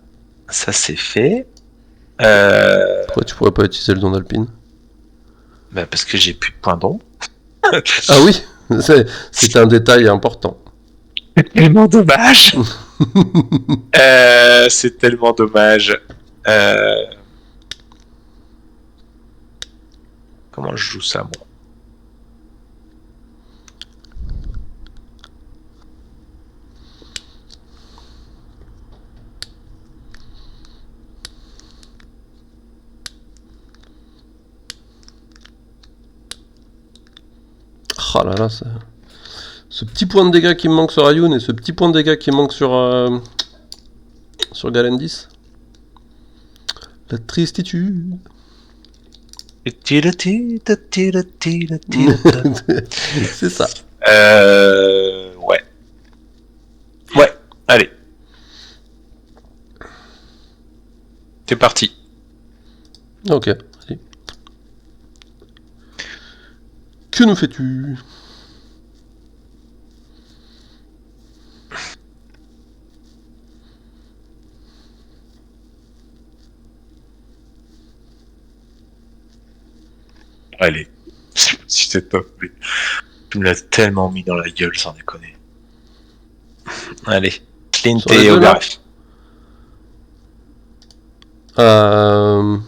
Ça c'est fait. Pourquoi tu pourrais pas utiliser le don d'Alpine? Bah parce que j'ai plus de points d'ombre. Ah oui, c'est un détail important. C'est tellement dommage. C'est tellement dommage. Comment je joue ça, moi? Oh là là, ce petit point de dégâts qui me manque sur Ayun et ce petit point de dégâts qui me manque sur Galendis. La tristitude. C'est ça. Ouais. Ouais, allez. C'est parti. Ok, allez. Que nous fais-tu? Allez. Si c'est top. Mais tu me l'as tellement mis dans la gueule, sans déconner. Allez. Clint Sur les et deux, là Ogaref.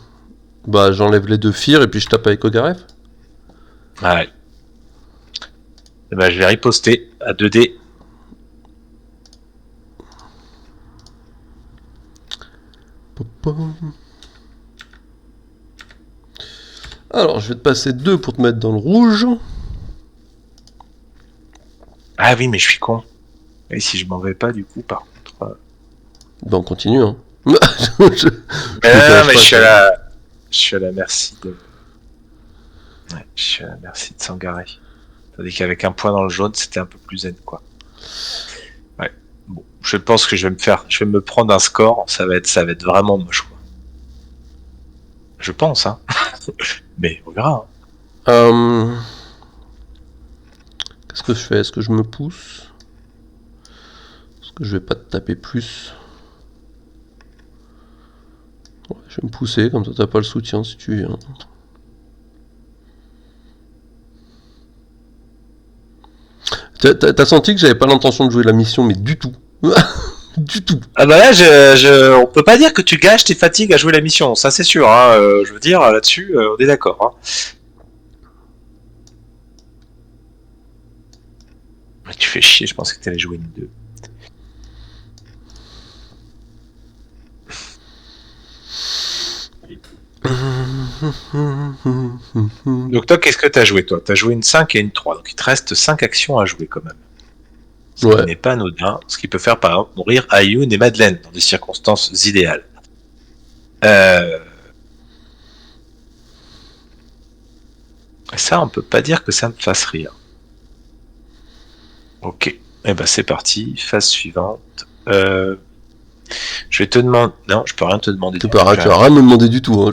Bah j'enlève les deux Fear et puis je tape avec Ogaref. Ouais. Et ben, je vais riposter à 2D. Alors je vais te passer 2 pour te mettre dans le rouge. Ah oui, mais je suis con. Et si je m'en vais pas, du coup, par contre... Bah on continue hein. Mais non, mais je suis à la merci de... Ouais, je suis à la merci de Sangaré. Tandis qu'avec un point dans le jaune, c'était un peu plus zen, quoi. Ouais. Bon, je pense que je vais me prendre un score, ça va être vraiment moche, quoi. Je pense, hein. Mais on verra. Hein. Qu'est-ce que je fais? Est-ce que je me pousse? Est-ce que je vais pas te taper plus? Ouais, je vais me pousser, comme ça t'as pas le soutien si tu viens. T'as senti que j'avais pas l'intention de jouer la mission, mais du tout. Du tout. Ah bah là, on peut pas dire que tu gâches tes fatigues à jouer la mission, ça c'est sûr. Hein. Je veux dire, là-dessus, on est d'accord. Hein. Mais tu fais chier, je pensais que t'allais jouer une 2. Donc toi, qu'est-ce que t'as joué, toi? T'as joué une 5 et une 3, donc il te reste 5 actions à jouer quand même. Ce qui n'est pas anodin, ce qui peut faire par exemple mourir Ayun et Madeleine dans des circonstances idéales. Ça, on peut pas dire que ça me fasse rire. Ok, et ben c'est parti, phase suivante. Je vais te demander... Non, je peux rien te demander. Tu vas rien me demander du tout. Hein.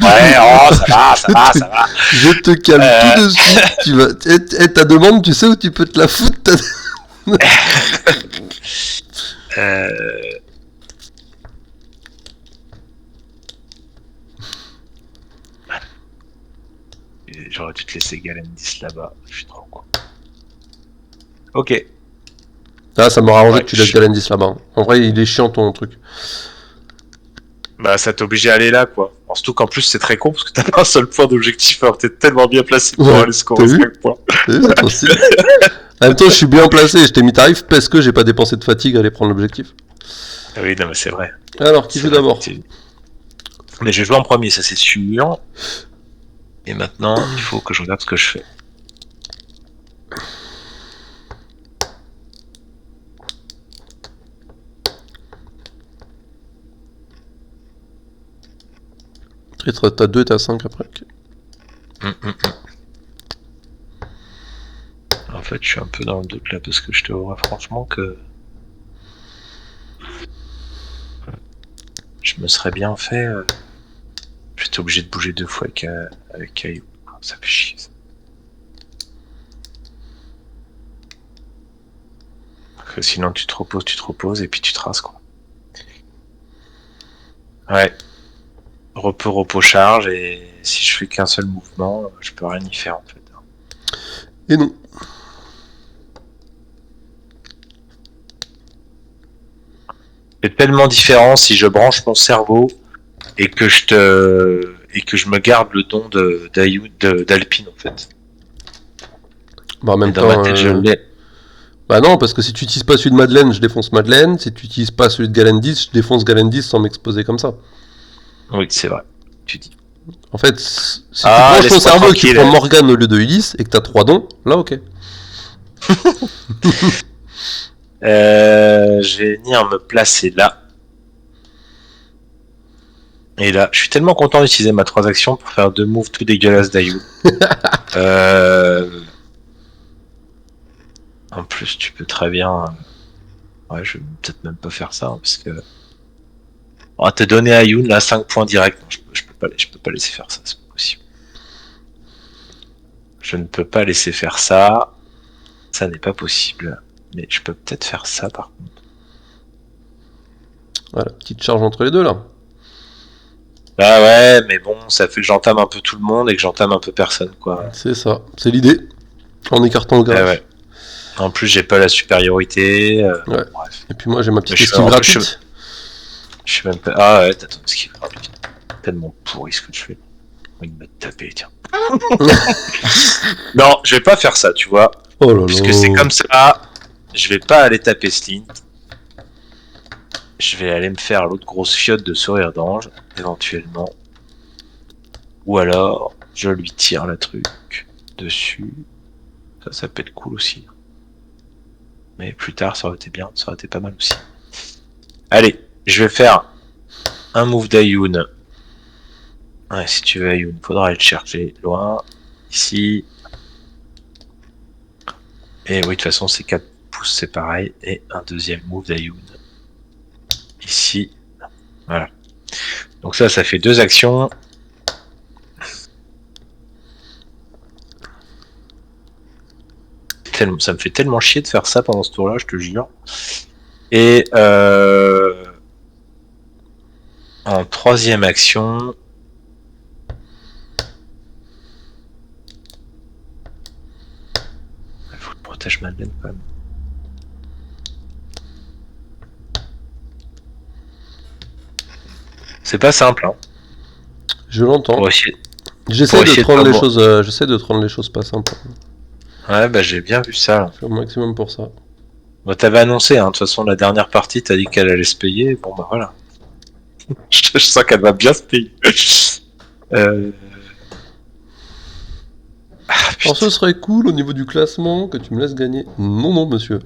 Ouais, oh, ça va. Je te calme tout de suite. Tu vas... Et ta demande, tu sais où tu peux te la foutre J'aurais dû te laisser Galendis là-bas. Je suis trop con. Ok. Ah, ça m'aurait arrangé que tu laisses Galendis là-bas. En vrai, il est chiant ton truc. Bah, ça t'oblige à aller là, quoi. Surtout qu'en plus, c'est très con parce que t'as pas un seul point d'objectif alors que t'es tellement bien placé pour aller scorer 5 points. C'est trop stylé. En même temps, je suis bien placé. Je t'ai mis tarif parce que j'ai pas dépensé de fatigue à aller prendre l'objectif. Oui, non, mais c'est vrai. Alors, qui joue d'abord? Mais je vais jouer en premier, ça c'est sûr. Et maintenant, il faut que je regarde ce que je fais. T'as 2 et t'as 5 après. En fait, je suis un peu dans le doute là parce que je te vois franchement que... je me serais bien fait. J'étais obligé de bouger 2 fois avec Caillou. Ça fait chier. Ça. Parce que sinon tu te reposes et puis tu traces quoi. Ouais. Repos, charge et si je fais qu'un seul mouvement, je peux rien y faire en fait. Et non. C'est tellement différent si je branche mon cerveau et que je me garde le don d'Alpine en fait. Bah, en même Et dans temps, ma tête, je l'ai. bah non, parce que si tu utilises pas celui de Madeleine, je défonce Madeleine. Si tu utilises pas celui de Galendis, je défonce Galendis sans m'exposer comme ça. Oui, c'est vrai. Tu dis. En fait, si tu Ah, branches ton laisse-moi cerveau et que tu tranquille. prends Morgane au lieu de Ulysse et que t'as 3 dons, là ok. Je vais venir me placer là. Et là, je suis tellement content d'utiliser ma transaction pour faire 2 moves tout dégueulasses d'Ayoub. En plus, tu peux très bien. Ouais, je vais peut-être même pas faire ça, hein, parce que. On va te donner à Youn là 5 points directs. Non, je peux pas laisser faire ça, c'est pas possible. Je ne peux pas laisser faire ça. Ça n'est pas possible. Mais je peux peut-être faire ça par contre. Voilà, petite charge entre les deux là. Ah ouais, mais bon, ça fait que j'entame un peu tout le monde et que j'entame un peu personne, quoi. C'est ça, c'est l'idée. En écartant le Ah graphe. ouais. En plus, j'ai pas la supériorité. Ouais. Bref. Et puis moi j'ai ma petite Mais je suis esquive en- gratuite. Je sais même pas. Ah ouais, t'as ton esquive gratuit. Tellement pourri ce que je fais. Il m'a tapé, tiens. Non, je vais pas faire ça, tu vois. Oh là là. Puisque c'est comme ça, je vais pas aller taper Slint. Je vais aller me faire l'autre grosse fiotte de sourire d'ange, éventuellement. Ou alors, je lui tire la truc dessus. Ça peut être cool aussi. Mais plus tard, ça aurait été bien, ça aurait été pas mal aussi. Allez, je vais faire un move d'Ayoun. Ouais, si tu veux Ayoun, faudra aller le chercher loin. Ici. Et oui, de toute façon, c'est 4 pouces, c'est pareil. Et un deuxième move d'Ayoun. Ici. Voilà. Donc ça fait 2 actions. Ça me fait tellement chier de faire ça pendant ce tour-là, je te jure. Et en 3e action... Il faut que je protège Madeleine quand même. C'est pas simple, hein. Je l'entends. Pour essayer. J'essaie pour de essayer te rendre de les pas choses, j'essaie de te rendre les choses pas simples. Ouais, bah j'ai bien vu ça. Là. Je fais au maximum pour ça. Bah, t'avais annoncé, hein. De toute façon, la dernière partie, t'as dit qu'elle allait se payer. Bon, bah voilà. Je sens qu'elle va bien se payer. Ah, putain. Alors ce serait cool au niveau du classement que tu me laisses gagner. Non, non, monsieur.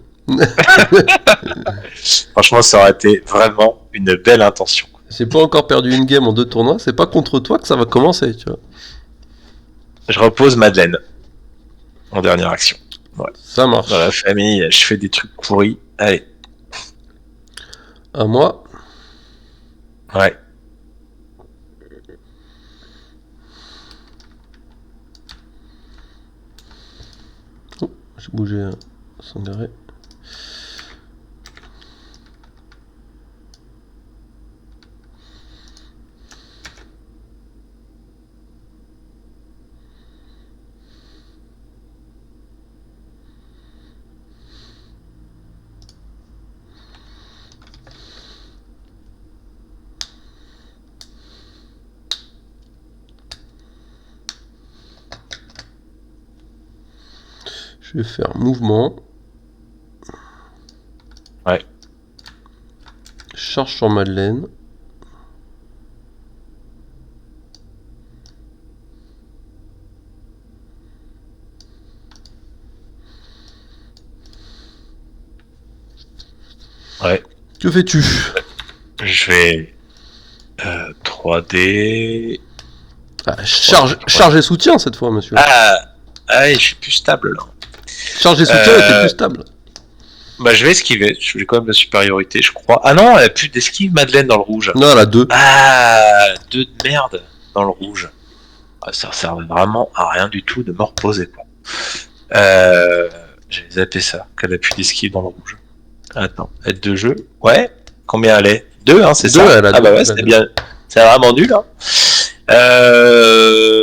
Franchement, ça aurait été vraiment une belle intention. J'ai pas encore perdu une game en 2 tournois, c'est pas contre toi que ça va commencer, tu vois. Je repose Madeleine en dernière action. Ouais. Ça marche. Dans la famille, je fais des trucs pourris. Allez. À moi. Ouais. Oh, j'ai bougé sans garer. Je vais faire mouvement. Ouais. Charge sur Madeleine. Ouais. Que fais-tu? Je vais 3D. Ah, charge et soutien cette fois, monsieur. Ah, je suis plus stable là. Charge et soutien était plus stable. Bah, je vais esquiver. J'ai quand même la supériorité, je crois. Ah non, elle a plus d'esquive, Madeleine, dans le rouge. Non, elle a 2. Ah, 2 de merde dans le rouge. Ah, ça servait vraiment à rien du tout de me reposer, quoi. J'avais zappé ça, qu'elle a plus d'esquive dans le rouge. Attends, aide de jeu. Ouais, combien elle est 2, hein, c'est Deux, ça. elle a Ah deux, bah ouais, elle a c'est deux. bien. C'est vraiment nul, hein.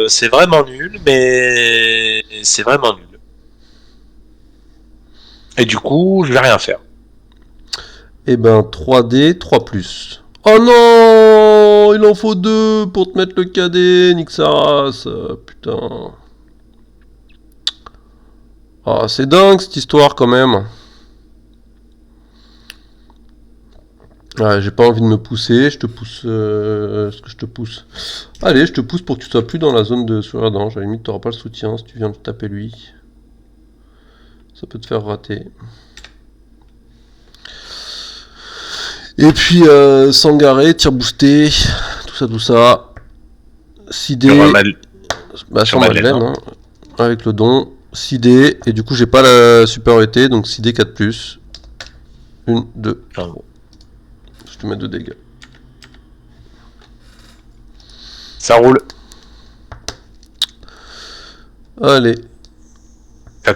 C'est vraiment nul, mais c'est vraiment nul. Et du coup, je vais rien faire. Et ben 3D, 3 plus. Oh non, il en faut 2 pour te mettre le cadet, nique sa race. Putain. Ah, c'est dingue cette histoire quand même. Ouais, j'ai pas envie de me pousser, je te pousse. Est-ce que je te pousse? Allez, je te pousse pour que tu sois plus dans la zone de Souradan. À la limite, t'auras pas le soutien si tu viens de taper lui. Ça peut te faire rater. Et puis, Sangaré, tir boosté, tout ça. 6D. Bah, sur Madeleine, hein. Avec le don. 6D, et du coup, j'ai pas la supériorité, donc 6D 4+. 1, 2, 3. Je te mets 2 dégâts. Ça roule. Allez.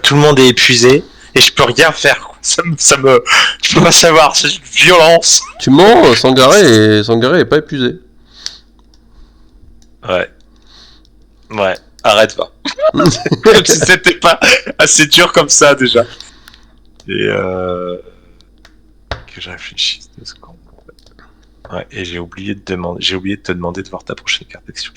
Tout le monde est épuisé et je peux rien faire, quoi. Je peux pas savoir, c'est une violence. Tu mens, Sangaré est pas épuisé. Ouais, arrête pas. Comme si c'était pas assez dur comme ça déjà. Et que je réfléchisse 2 secondes. Ouais, et j'ai oublié de te demander de voir ta prochaine carte d'action.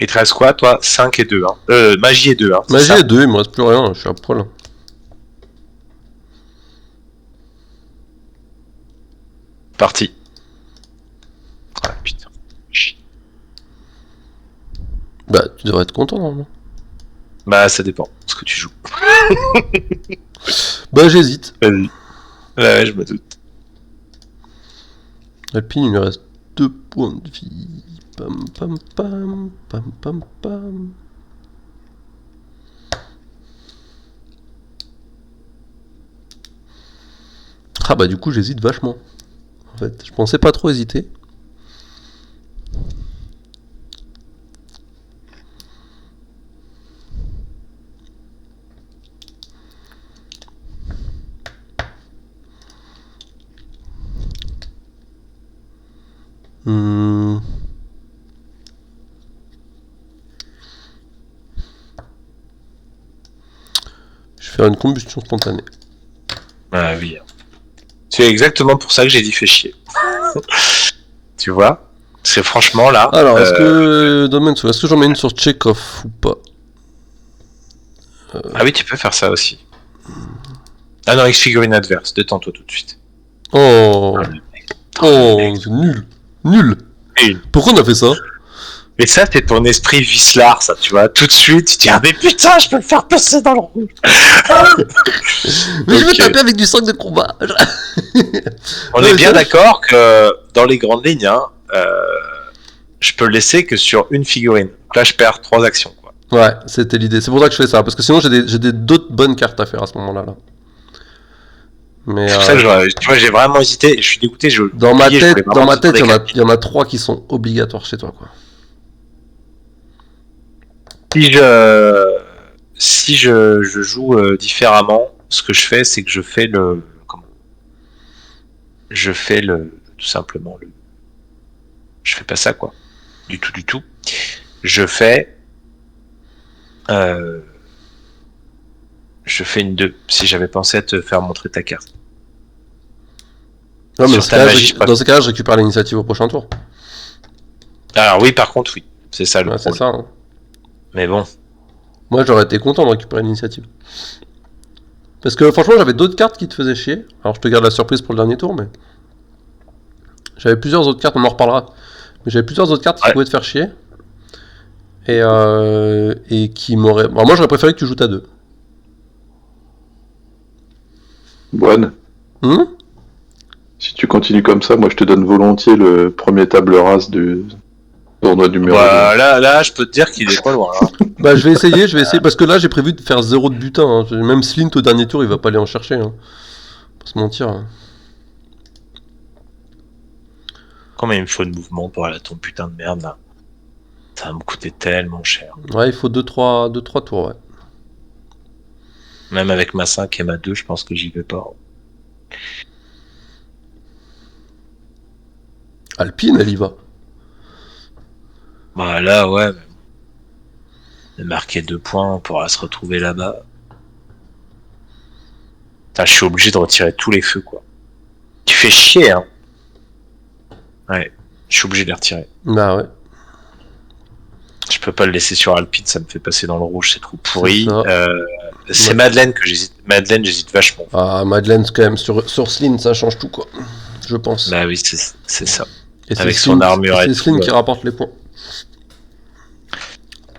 Il te reste quoi, toi? 5 et 2, hein. Magie et 2, hein. Magie et 2, il me reste plus rien, je suis à poil. Parti. Ah putain. Bah, tu devrais être content, normalement. Bah, ça dépend ce que tu joues. Bah, j'hésite. Vas-y. Ouais, je me doute. Alpine, il lui reste 2 points de vie. Pam pam pam, pam pam pam. Ah bah du coup j'hésite vachement. En fait, je pensais pas trop hésiter. Je vais faire une combustion spontanée. Ah oui. C'est exactement pour ça que j'ai dit fais chier. Tu vois? C'est franchement là. Alors, est-ce que j'en mets une sur Chekhov ou pas? Ah oui, tu peux faire ça aussi. Ah non, X-figurine adverse, détends-toi tout de suite. Oh, c'est nul. Nul. Nul. Pourquoi on a fait ça? Mais ça, c'est ton esprit vicelard, ça, tu vois. Tout de suite, tu te dis, ah mais putain, je peux le faire passer dans le rouge. Mais je veux taper avec du 5 de combat. On est bien d'accord que dans les grandes lignes, hein, je peux le laisser que sur une figurine. Donc là, je perds 3 actions, quoi. Ouais, c'était l'idée. C'est pour ça que je fais ça, parce que sinon j'ai d'autres bonnes cartes à faire à ce moment-là. Là. Mais c'est pour ça que tu vois, j'ai vraiment hésité. Je suis dégoûté. Dans ma tête, il y en a 3 qui sont obligatoires chez toi, quoi. Si je joue différemment, ce que je fais, c'est que je fais tout simplement je fais pas ça, quoi. Du tout. Je fais une 2, si j'avais pensé à te faire montrer ta carte. Non, mais dans ce cas-là, je récupère l'initiative au prochain tour. Alors oui, par contre, oui. C'est ça le problème. C'est ça, hein. Mais bon. Moi, j'aurais été content de récupérer l'initiative. Parce que franchement, j'avais d'autres cartes qui te faisaient chier. Alors, je te garde la surprise pour le dernier tour, mais... J'avais plusieurs autres cartes, on en reparlera. Mais j'avais plusieurs autres cartes qui Ouais. pouvaient te faire chier. Et qui m'auraient... Alors moi, j'aurais préféré que tu joues ta 2. Bonne. Si tu continues comme ça, moi je te donne volontiers le premier table rase du tournoi numéro 2. Bah, là, je peux te dire qu'il est pas loin. Hein. Bah, je vais essayer, parce que là, j'ai prévu de faire 0 de butin. Hein. Même Slint au dernier tour, il va pas aller en chercher. Hein. Pas se mentir. Hein. Combien il me faut de mouvement pour aller à ton putain de merde là? Ça va me coûter tellement cher. Ouais, il faut 2-3 tours, ouais. Même avec ma 5 et ma 2, je pense que j'y vais pas. Alpine, elle y va. Bah là, ouais. De marquer 2 points, on pourra se retrouver là-bas. Putain, je suis obligé de retirer tous les feux, quoi. Tu fais chier, hein. Ouais, je suis obligé de les retirer. Bah ouais. Je peux pas le laisser sur Alpine, ça me fait passer dans le rouge, c'est trop pourri. C'est ça. C'est Madeleine que j'hésite. Madeleine, j'hésite vachement. Ah, Madeleine, quand même, sur Slint, ça change tout, quoi. Je pense. Bah oui, c'est ça. Et c'est avec son Slint- armure et c'est tout, Slint ouais. qui rapporte les points.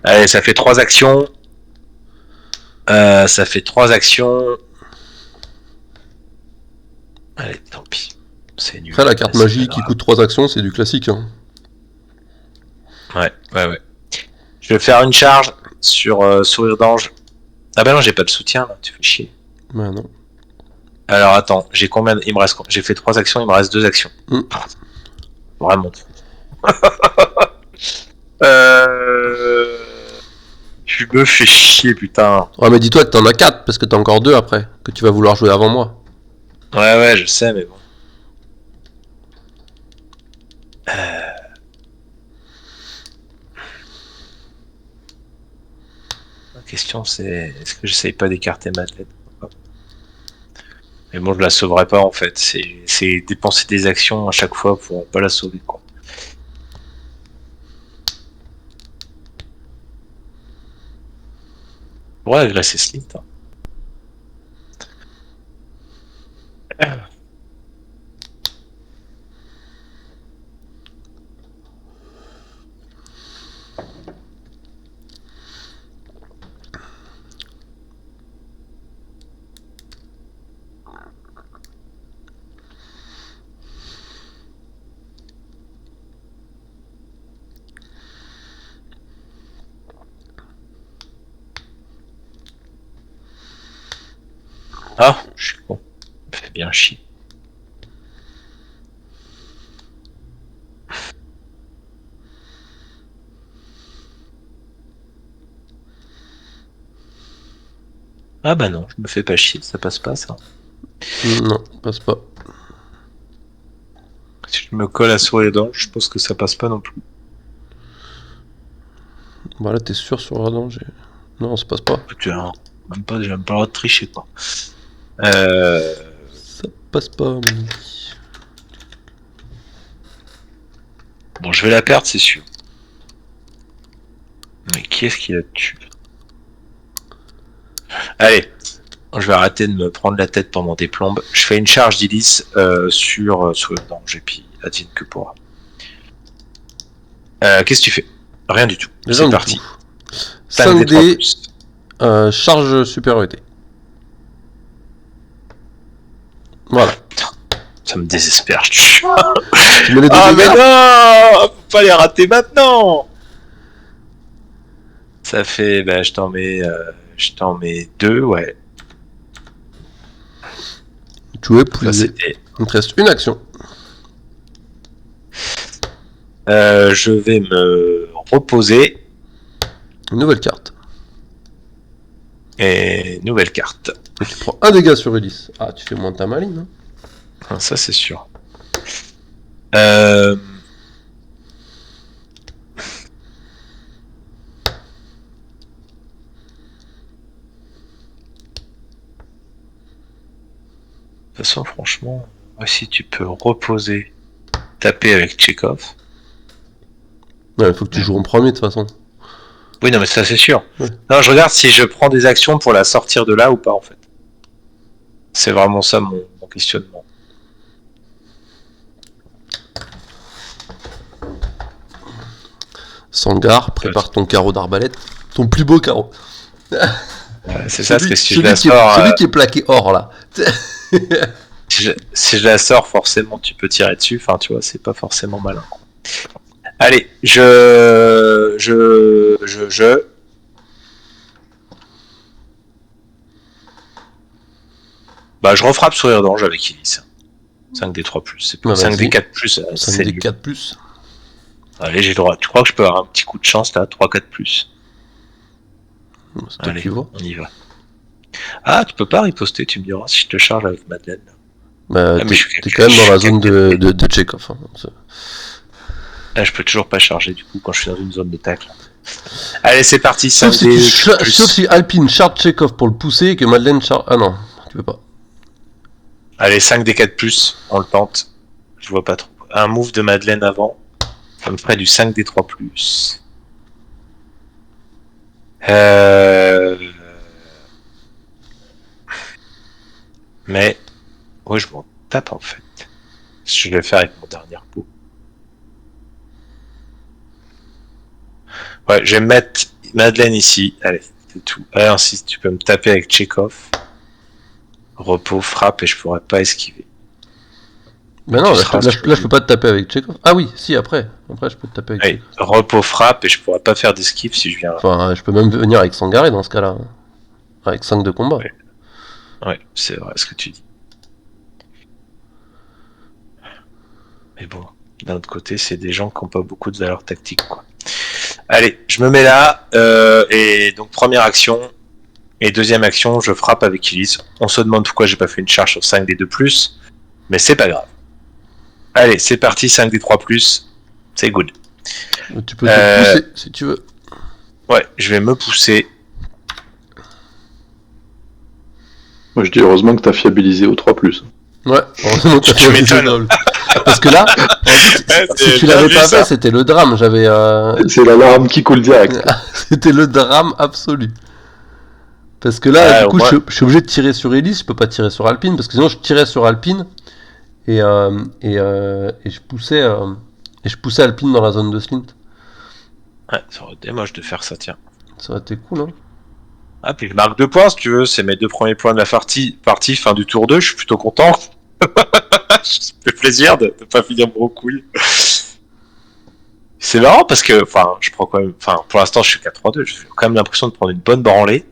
Allez, ça fait 3 actions. Ça fait 3 actions. Allez, tant pis. C'est nul. Après, la carte C'est magie pas qui grave. coûte 3 actions, c'est du classique. Hein. Ouais. Je vais faire une charge sur Sourire d'Ange. Ah bah non, j'ai pas de soutien là, tu fais chier. Bah non. Alors attends, j'ai combien il me reste j'ai fait 3 actions, il me reste 2 actions. Mm. Vraiment. Tu me fais chier, putain. Ouais, mais dis-toi que t'en as 4, parce que t'as encore 2 après, que tu vas vouloir jouer avant moi. Ouais, je sais, mais bon. La question c'est, est-ce que j'essaye pas d'écarter Madeleine? Mais bon, je la sauverai pas en fait. C'est dépenser des actions à chaque fois pour pas la sauver, quoi. Ouais, agresser Slint. Hein. Ah, je suis con. Ça me fait bien chier. Ah bah non, je me fais pas chier, ça passe pas ça. Non, passe pas. Si je me colle à Sourire d'Ange, je pense que ça passe pas non plus. Bah là, t'es sûr sur Ardent, non, ça passe pas. Tu vois, même pas, j'ai même pas le droit de tricher, quoi. Ça passe pas, mon ami. Bon, je vais la perdre, c'est sûr. Mais qui est-ce qui la tue? Allez, je vais arrêter de me prendre la tête pendant des plombes. Je fais une charge d'Ilice sur le danger, et puis advienne que pourra. Qu'est-ce que tu fais? Rien du tout. Rien C'est du parti. tout. 5 5D, plus. charge supériorité. Voilà. Ça me désespère. Je tue. Tu mets les deux Ah mais dégâts. non, faut pas les rater maintenant. Ça fait, bah je t'en mets 2, ouais. Tu es Ça poussé. c'était. Il te reste une action. Je vais me reposer Une nouvelle carte. et nouvelle carte. Et tu prends un dégât sur Ulysse. Ah, tu fais moins de ta maline. Hein. Ah, ça c'est sûr. De toute façon, franchement, si tu peux reposer, taper avec Tchekhov. Ouais, faut que tu joues en premier de toute façon. Oui, non, mais ça c'est sûr. Ouais. Non, je regarde si je prends des actions pour la sortir de là ou pas, en fait. C'est vraiment ça mon questionnement. Sangar, prépare ton carreau d'arbalète. Ton plus beau carreau. C'est ça, parce que si je celui la qui sors... celui qui est plaqué or, là. Si je la sors, forcément, tu peux tirer dessus. Enfin, tu vois, c'est pas forcément malin. Allez, Bah, je refrappe sourire d'ange avec Elise. 5d3+, c'est plus. 5d4+, 5d4+. Allez, j'ai le droit. Tu crois que je peux avoir un petit coup de chance, là? 3-4+. C'est toi Allez, qui vois. on y va. Ah, tu peux pas riposter, tu me diras, si je te charge avec Madeleine. Bah, Ah, mais t'es quand même dans la zone de Chekhov. Hein. Ah, je peux toujours pas charger, du coup, quand je suis dans une zone de tacle. Allez, c'est parti, Sauf 5d+. sauf si Alpine charge Chekhov pour le pousser et que Madeleine charge... Ah non, tu peux pas. Allez, 5d4+, on le tente. Je vois pas trop. Un move de Madeleine avant. Ça me ferait du 5d3+. Mais... Ouais, je m'en tape, en fait. Je vais le faire avec mon dernier pot. Ouais, je vais mettre Madeleine ici. Allez, c'est tout. Allez, ensuite, tu peux me taper avec Chekhov. Repos, frappe, et je pourrais pas esquiver. Mais non, là, je peux pas te taper avec Chekhov. Ah oui, si, après. Après, je peux te taper avec Allez, Chekhov. repos, frappe, et je pourrais pas faire d'esquive si je viens là. Enfin, je peux même venir avec Sangaré dans ce cas-là. Hein. Avec 5 de combat. Ouais. Ouais, c'est vrai ce que tu dis. Mais bon, d'un autre côté, c'est des gens qui n'ont pas beaucoup de valeur tactique, quoi. Allez, je me mets là, et donc première action, et deuxième action, je frappe avec Elise. On se demande pourquoi j'ai pas fait une charge sur 5d2+, mais c'est pas grave. Allez, c'est parti, 5d3+, c'est good. Tu peux te pousser si tu veux. Ouais, je vais me pousser. Moi je dis heureusement que t'as fiabilisé au 3+. Ouais, heureusement que t'as Tu fait m'étonnes. Parce que là, en fait, si tu l'avais pas fait, c'était le drame. J'avais. C'est l'alarme qui coule direct. C'était le drame absolu. Parce que là, du coup, moi... je suis obligé de tirer sur Elise, je peux pas tirer sur Alpine, parce que sinon je tirais sur Alpine et je poussais Alpine dans la zone de Slint. Ouais, ça aurait été moche de faire ça, tiens. Ça aurait été cool, hein. Ah, puis je marque 2 points, si tu veux, c'est mes 2 premiers points de la partie, fin du tour 2, je suis plutôt content. Ça me fait plaisir de pas finir mon couille. C'est marrant parce que, enfin, je prends quand même, enfin, pour l'instant, je suis 4-3-2, j'ai quand même l'impression de prendre une bonne branlée,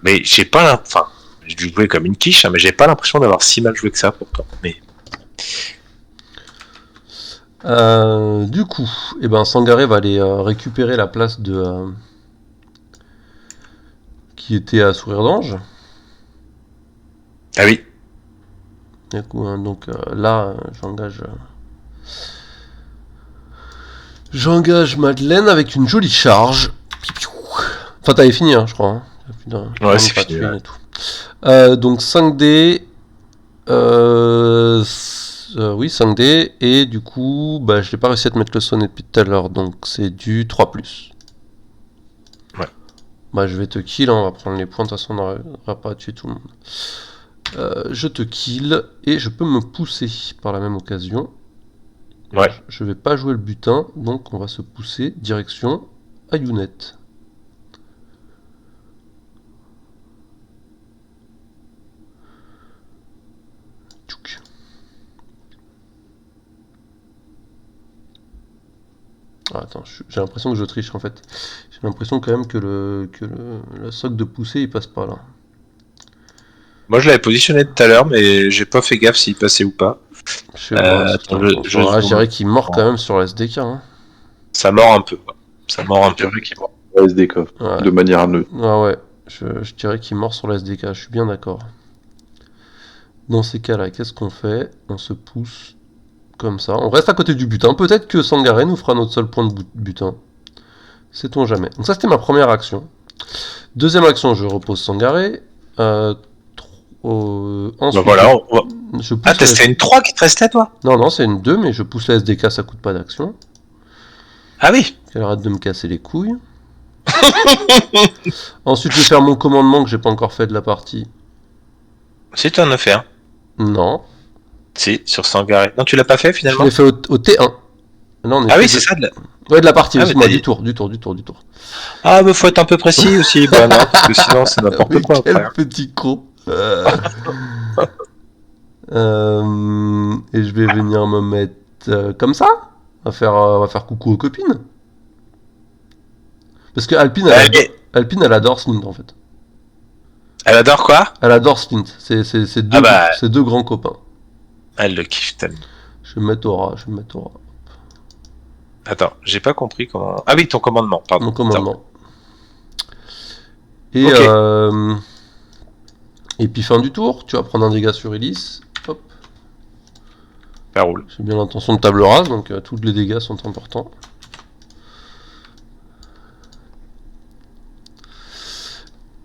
mais j'ai pas enfin, j'ai dû jouer comme une quiche, hein, mais j'ai pas l'impression d'avoir si mal joué que ça pourtant, mais... Du coup, Sangaré va aller récupérer la place de qui était à Sourire d'Ange. Ah oui. Du coup, hein, donc là, j'engage Madeleine avec une jolie charge. Enfin, t'avais fini, hein, je crois. Hein. Ouais, c'est fini. Et tout. Donc 5D. Oui, 5D. Et du coup, je n'ai pas réussi à te mettre le sonnet depuis tout à l'heure. Donc c'est du 3+. Ouais. Je vais te kill. Hein, on va prendre les points. De toute façon, on n'aura pas à tuer tout le monde. Je te kill. Et je peux me pousser par la même occasion. Ouais. Je vais pas jouer le butin. Donc on va se pousser direction Ayunet. Ah, attends, j'ai l'impression que je triche en fait. J'ai l'impression quand même que le socle de poussée il passe pas là. Moi je l'avais positionné tout à l'heure, mais j'ai pas fait gaffe s'il passait ou pas. Je dirais qu'il mord quand même sur la SDK. Hein. Ça mord un peu. Ça mord un peu. Je dirais qu'il mord sur la SDK, ouais. De manière neutre. Ouais, je dirais qu'il mord sur la SDK, je suis bien d'accord. Dans ces cas-là, qu'est-ce qu'on fait? On se pousse comme ça. On reste à côté du butin. Peut-être que Sangaré nous fera notre seul point de butin. Sait-on jamais. Donc ça, c'était ma première action. Deuxième action, je repose Sangaré. Ensuite, voilà, je pousse c'était une 3 qui te restait, toi? Non, c'est une 2, mais je pousse la SDK, ça coûte pas d'action. Ah oui. Qu'elle arrête de me casser les couilles. Ensuite, je vais faire mon commandement que j'ai pas encore fait de la partie. Si, tu en as fait un. Non. Si, sur Sangaré. Non, tu l'as pas fait finalement? Je l'ai fait au T1. Là, on est Ah oui, que c'est ça. Ouais, de la partie, Ah, mais excuse-moi, t'as dit- du tour. Ah, mais faut être un peu précis aussi, bon, non, parce que sinon c'est n'importe Mais quoi quel après. petit con. Et je vais venir me mettre comme ça. On va faire coucou aux copines. Parce que Alpine, Alpine, elle adore Slint en fait. Elle adore quoi? Elle adore Slint. C'est Ah bah, deux grands copains. elle le kiffe tellement. Je vais me mettre Aura. Attends, j'ai pas compris comment. Ah oui, ton commandement, pardon. Mon commandement. Et, Ok. et puis fin du tour, tu vas prendre un dégât sur Elise. Hop. Ça roule. J'ai bien l'intention de table rase, donc tous les dégâts sont importants.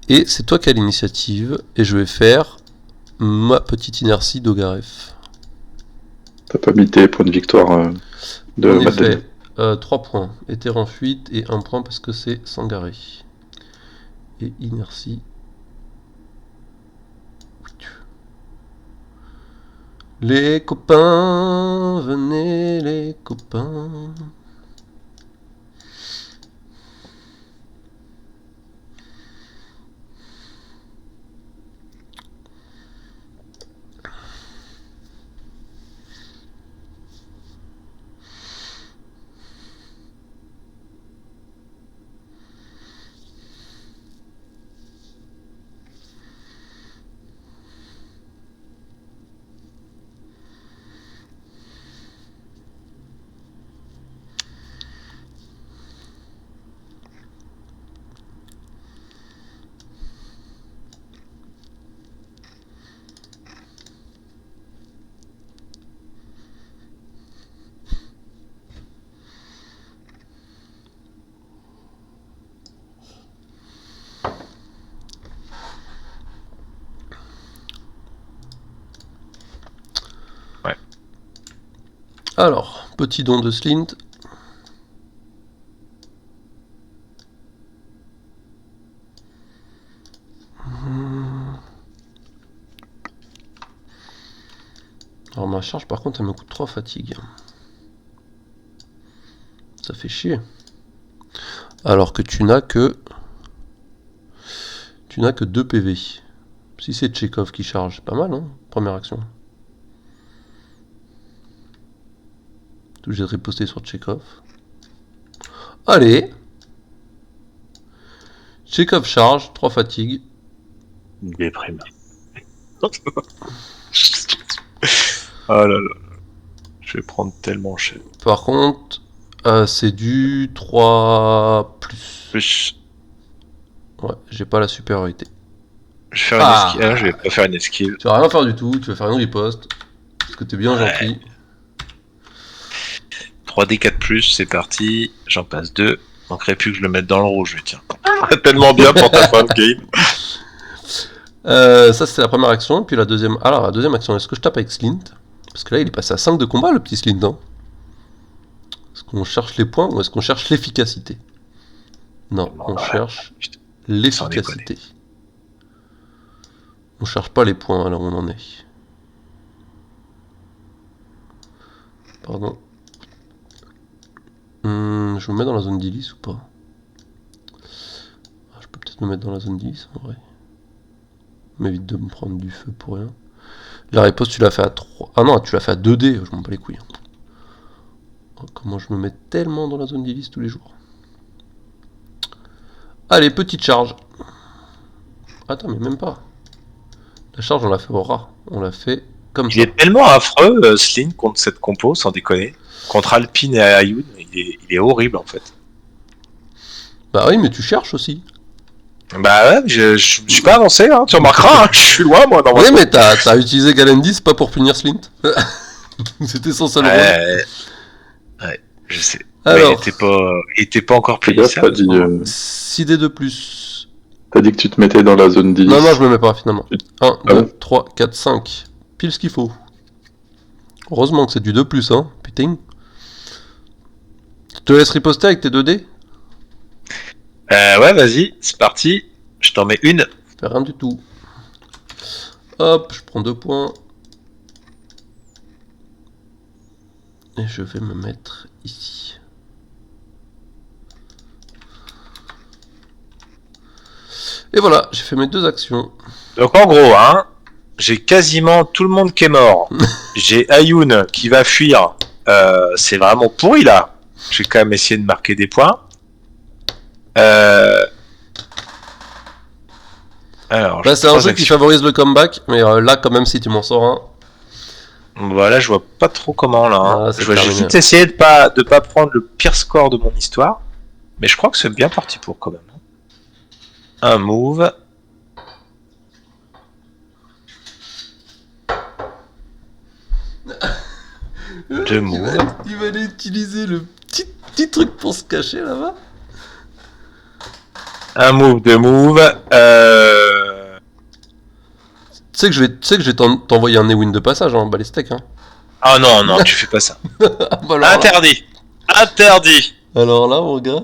Et c'est toi qui as l'initiative, et je vais faire ma petite inertie d'Ogaref. T'as pas mis tes points de victoire de En Madeleine. effet, 3 points. Éther en fuite et 1 point parce que c'est Sangaré. Et inertie. Les copains, venez les copains. Alors, petit don de Slint. Alors ma charge par contre elle me coûte 3 fatigues. Ça fait chier. Alors que tu n'as que 2 PV. Si c'est Tchekhov qui charge, c'est pas mal hein, première action. T'es obligé de riposter sur Tchekhov. Allez. Tchekhov charge, 3 fatigues. Déprime. Oh là là. Je vais prendre tellement cher. Par contre, c'est du 3 plus. Plus. Ouais, j'ai pas la supériorité. Je vais faire une esquive. Ah, je vais pas faire une esquive. Tu vas rien faire du tout, tu vas faire une riposte. Parce que t'es bien gentil. 3D4+, c'est parti. J'en passe 2. Manquerait plus que je le mette dans le rouge, tiens. Tellement bien pour ta fin de game. Ça c'est la première action, puis la deuxième. Alors la deuxième action, est-ce que je tape avec Slint? Parce que là il est passé à 5 de combat le petit Slint. Hein. Est-ce qu'on cherche les points ou est-ce qu'on cherche l'efficacité? Non, on cherche l'efficacité. On cherche pas les points, alors on en est. Pardon. Je me mets dans la zone d'hélice ou pas? Je peux peut-être me mettre dans la zone d'hélice en vrai. M'évite de me prendre du feu pour rien. La riposte, tu l'as fait à 3. Ah non, tu l'as fait à 2D, je m'en bats les couilles. Oh, comment je me mets tellement dans la zone d'hélice tous les jours. Allez, petite charge. Attends, mais même pas. La charge, on l'a fait au rat. On l'a fait comme Il ça. est tellement affreux, Sling, contre cette compo, sans déconner. Contre Alpine et Ayun, il est horrible en fait. Bah oui, mais tu cherches aussi. Bah ouais, je suis pas avancé, hein. Tu remarqueras, hein, je suis loin moi dans Oui, mais t'as utilisé Galendis pas pour punir Slint. C'était son seul rôle. Ouais, je sais. Alors, mais il était pas encore Fais gaffe, punissable. t'as dit, 6D de plus. t'as dit que tu te mettais dans la zone d'hélice. Non, je me mets pas finalement. 1, Ah 2, bon 3, 4, 5. Pile ce qu'il faut. Heureusement que c'est du 2 plus, hein. Putain. Tu te laisses riposter avec tes 2D? Ouais, vas-y, c'est parti. Je t'en mets une. Fais rien du tout. Hop, je prends 2 points. Et je vais me mettre ici. Et voilà, j'ai fait mes 2 actions. Donc en gros, hein, j'ai quasiment tout le monde qui est mort. J'ai Ayun qui va fuir. C'est vraiment pourri là. Je vais quand même essayer de marquer des points. Alors, Bah, c'est un jeu qui favorise le comeback, mais là quand même si tu m'en sors un. Voilà, je vois pas trop comment là. Hein. Ah, Je vais juste essayer de pas prendre le pire score de mon histoire. Mais je crois que c'est bien parti pour quand même. Un move. Deux moves. Il va aller utiliser le petit truc pour se cacher là-bas. Un move, deux moves. Tu sais que je vais t'envoyer un Ewin de passage, hein, Balestec. Hein. Ah non, non, tu fais pas ça. Bah alors interdit. Là... Interdit. Alors là, mon gars.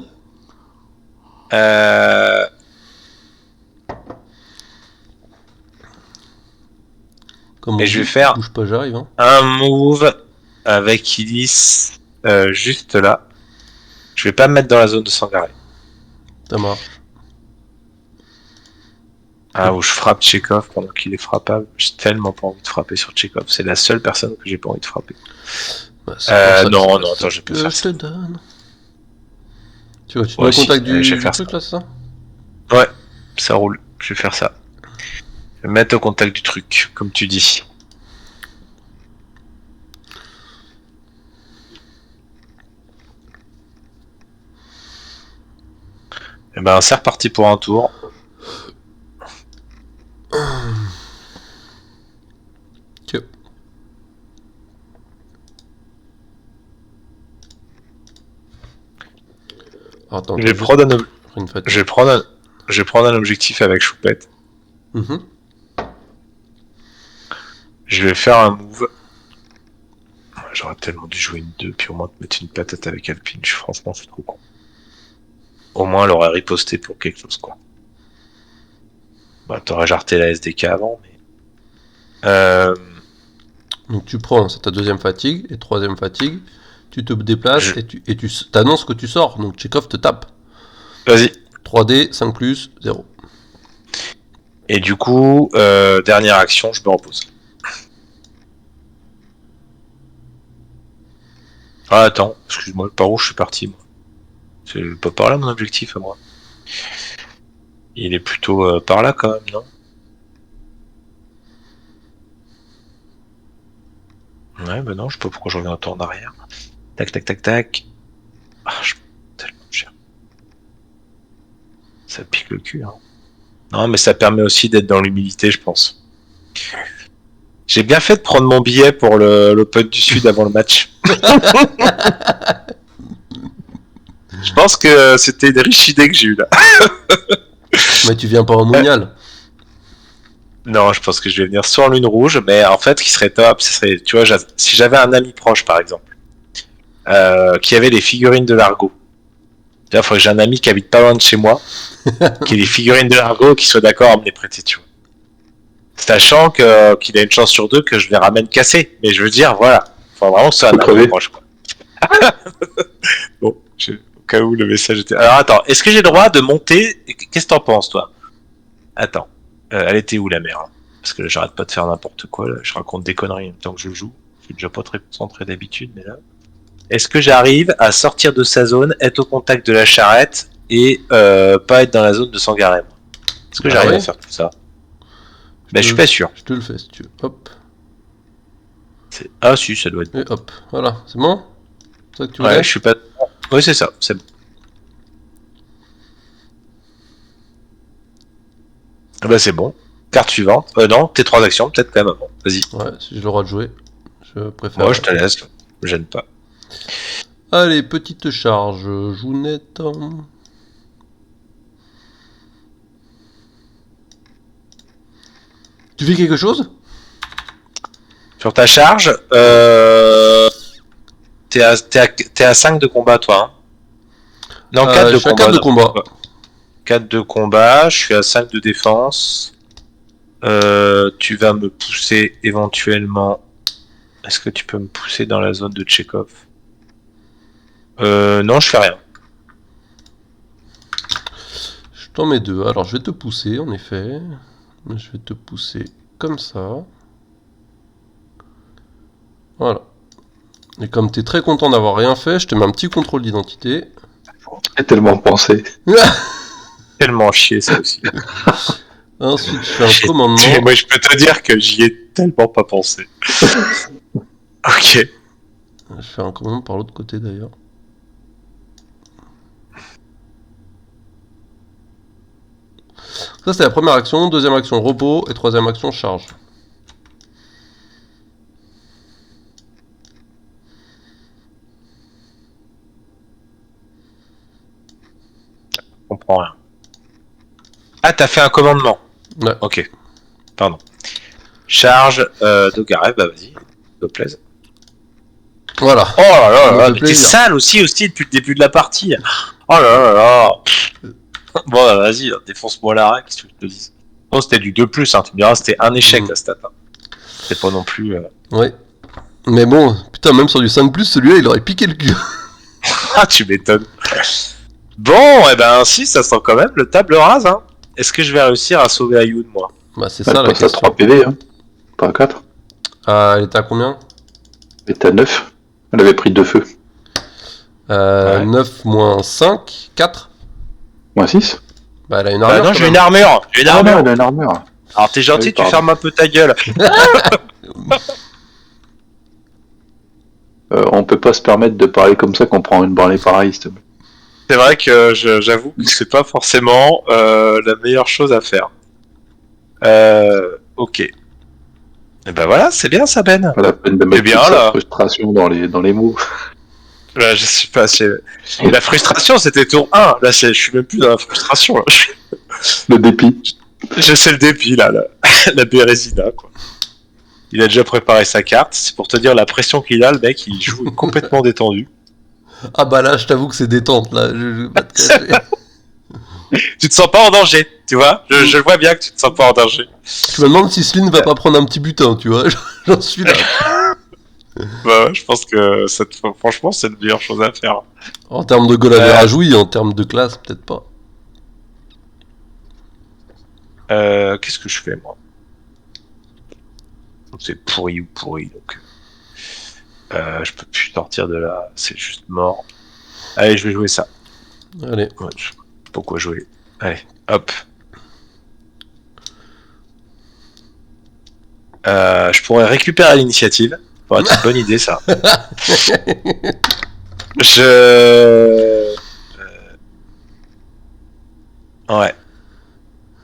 Comme et je vais faire bouge pas, j'arrive. Hein. Un move avec Illis juste là. Je vais pas me mettre dans la zone de Sangaré. Ça marche. Ah, où je frappe Chekhov pendant qu'il est frappable. J'ai tellement pas envie de frapper sur Chekhov. C'est la seule personne que j'ai pas envie de frapper. Bah, non, attends, je peux faire ça. Tu vois, tu dois le contact du truc là, c'est ça? Ouais, ça roule. Je vais faire ça. Je vais mettre au contact du truc, comme tu dis. Et ben, c'est reparti pour un tour. Ok. Attends, je vais prendre un objectif avec Choupette. Je vais faire un move. J'aurais tellement dû jouer une 2, puis au moins te mettre une patate avec Alpine. Franchement, c'est trop con. Au moins, elle aurait riposté pour quelque chose, quoi. Bah, t'aurais jarté la SDK avant, mais... Donc tu prends, c'est ta deuxième fatigue, et troisième fatigue, tu te déplaces, et tu t'annonces que tu sors, donc Chekhov te tape. Vas-y. 3D, 5+, 0. Et du coup, dernière action, je me repose. Ah, attends, excuse-moi, par où je suis parti, moi. C'est pas par là mon objectif, à moi. Il est plutôt par là, quand même, non? Ouais, bah non, je sais pas pourquoi je reviens un tour en arrière. Tac, tac, tac, tac. Ah, je tellement cher. Ça pique le cul, hein. Non, mais ça permet aussi d'être dans l'humilité, je pense. J'ai bien fait de prendre mon billet pour l'Open du Sud avant le match. Je pense que c'était une riche idée que j'ai eue là. Mais tu viens pas en mondial. Non, je pense que je vais venir soit en lune rouge, mais en fait, ce qui serait top, ce serait, tu vois, si j'avais un ami proche, par exemple, qui avait les figurines de Largo. Il faudrait que j'ai un ami qui habite pas loin de chez moi, qui ait les figurines de Largo, qui soit d'accord à me les prêter, tu vois. Sachant qu'il a une chance sur 2 que je les ramène cassés. Mais je veux dire, voilà. Faut vraiment que ce soit un ami proche, quoi. Bon, au cas où le message était... Alors attends, est-ce que j'ai le droit de monter? Qu'est-ce que t'en penses, toi? Attends. Elle était où, la mère? Parce que là, j'arrête pas de faire n'importe quoi, là. Je raconte des conneries en même temps que je joue. Je suis déjà pas très concentré d'habitude, mais là... Est-ce que j'arrive à sortir de sa zone, être au contact de la charrette, et pas être dans la zone de Sangaré? Est-ce que j'arrive à faire tout ça? Ben, je suis pas sûr. Je te le fais, si tu veux. Hop. Ah si, ça doit être... Et hop, voilà, c'est bon? C'est ça que tu voulais? Ouais, je suis pas... Oui, c'est ça, c'est bon. Bah c'est bon. Carte suivante. Non, tes 3 actions, peut-être quand même avant. Vas-y. Ouais, si j'ai le droit de jouer, je préfère. Moi, je te laisse. Me gêne pas. Allez, petite charge. Jounette. Tu fais quelque chose? Sur ta charge, t'es à 5 de combat, toi. Hein. Non, 4 de combat. 4 de combat. 4 de combat, je suis à 5 de défense. Tu vas me pousser éventuellement Est-ce que tu peux me pousser dans la zone de Tchekhov? Non, je fais rien. Je t'en mets 2. Alors, je vais te pousser, en effet. Je vais te pousser comme ça. Voilà. Et comme t'es très content d'avoir rien fait, je te mets un petit contrôle d'identité. J'ai tellement pensé. Tellement chier, ça aussi. Ensuite, je fais un commandement. Moi, je peux te dire que j'y ai tellement pas pensé. Ok. Je fais un commandement par l'autre côté, d'ailleurs. Ça, c'est la première action. Deuxième action, repos. Et troisième action, charge. Je comprends rien. Ah, t'as fait un commandement. Ouais. Ok. Pardon. Charge Dogarev, bah vas-y. S'il te plaise. Voilà. Oh là là Ça me là, fait mais t'es plaisir. sale aussi depuis le début de la partie. Oh là là là. Bon, bah, vas-y, défonce-moi l'arrêt, qu'est-ce que je te dis. Non, c'était du 2+, hein, tu me diras, c'était un échec la stat. Hein. C'était pas non plus... Ouais. Mais bon, putain, même sur du 5+, celui-là, il aurait piqué le cul. Ah, tu m'étonnes. Bon, et ben si, ça sent quand même le table rase. Hein. Est-ce que je vais réussir à sauver Ayoun, moi? Bah, c'est Elle ça la passe à question. 3 PV, hein. Pas à 4. Ah, elle était à combien? Elle était à 9. Elle avait pris 2 feux. Ouais. 9 moins 5, 4. Moins 6. Bah, elle a une Bah armure. non, quand j'ai même. une armure. J'ai une Ah non, armure. elle a une armure. Alors t'es gentil, Oui, tu pardon. fermes un peu ta gueule. On peut pas se permettre de parler comme ça qu'on prend une branlée pareille, s'il te plaît. C'est vrai que j'avoue que c'est pas forcément la meilleure chose à faire. Ok. Et ben voilà, c'est bien ça, Ben. Pas la peine de Eh mettre bien, toute sa là. frustration dans les mots. Là, je suis pas assez... La frustration, c'était tour 1. Là, je suis même plus dans la frustration. Là. Le dépit. Je sais le dépit, là. La Bérésina, quoi. Il a déjà préparé sa carte. C'est pour te dire la pression qu'il a, le mec, il joue complètement détendu. Ah bah là, je t'avoue que c'est détente, là. Je vais pas te cacher. Tu te sens pas en danger, tu vois je vois bien que tu te sens pas en danger. Je me demande si Sline va pas prendre un petit butin, tu vois. J'en suis là. Bah ouais, je pense que franchement, c'est la meilleure chose à faire. En termes de goal average, oui. En termes de classe, peut-être pas. Qu'est-ce que je fais, moi? C'est pourri ou pourri, donc... je peux plus sortir de là, c'est juste mort. Allez, je vais jouer ça. Allez. Ouais, je sais pas pourquoi jouer. Allez, hop. Je pourrais récupérer l'initiative. Ça pourrait être une bonne idée, ça. Ouais.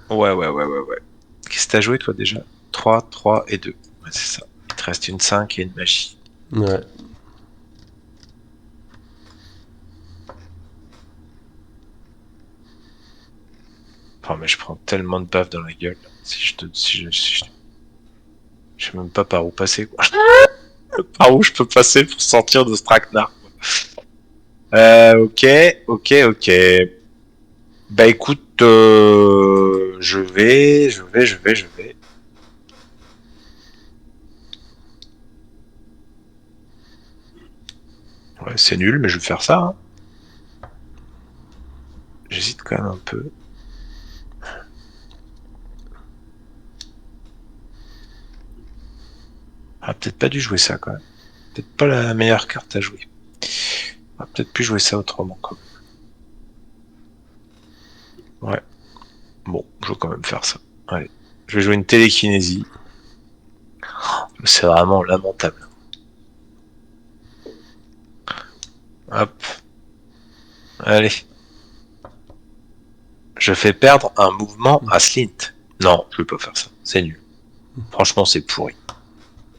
Ouais. Qu'est-ce que t'as joué, toi, déjà? 3, 3 et 2. Ouais, c'est ça. Il te reste une 5 et une magie. Ouais. Oh, mais je prends tellement de baffes dans la gueule. Je sais même pas par où passer, quoi. Par où je peux passer pour sortir de ce traquenard, quoi. Ok. Bah écoute, je vais. Ouais, c'est nul, mais je vais faire ça. Hein. J'hésite quand même un peu. Ah, peut-être pas dû jouer ça quand même. Peut-être pas la meilleure carte à jouer. Ah, peut-être plus jouer ça autrement quand même. Ouais. Bon, je vais quand même faire ça. Allez. Je vais jouer une télékinésie. C'est vraiment lamentable. Hop. Allez. Je fais perdre un mouvement à Slint. Non, je vais pas faire ça. C'est nul. Franchement, c'est pourri.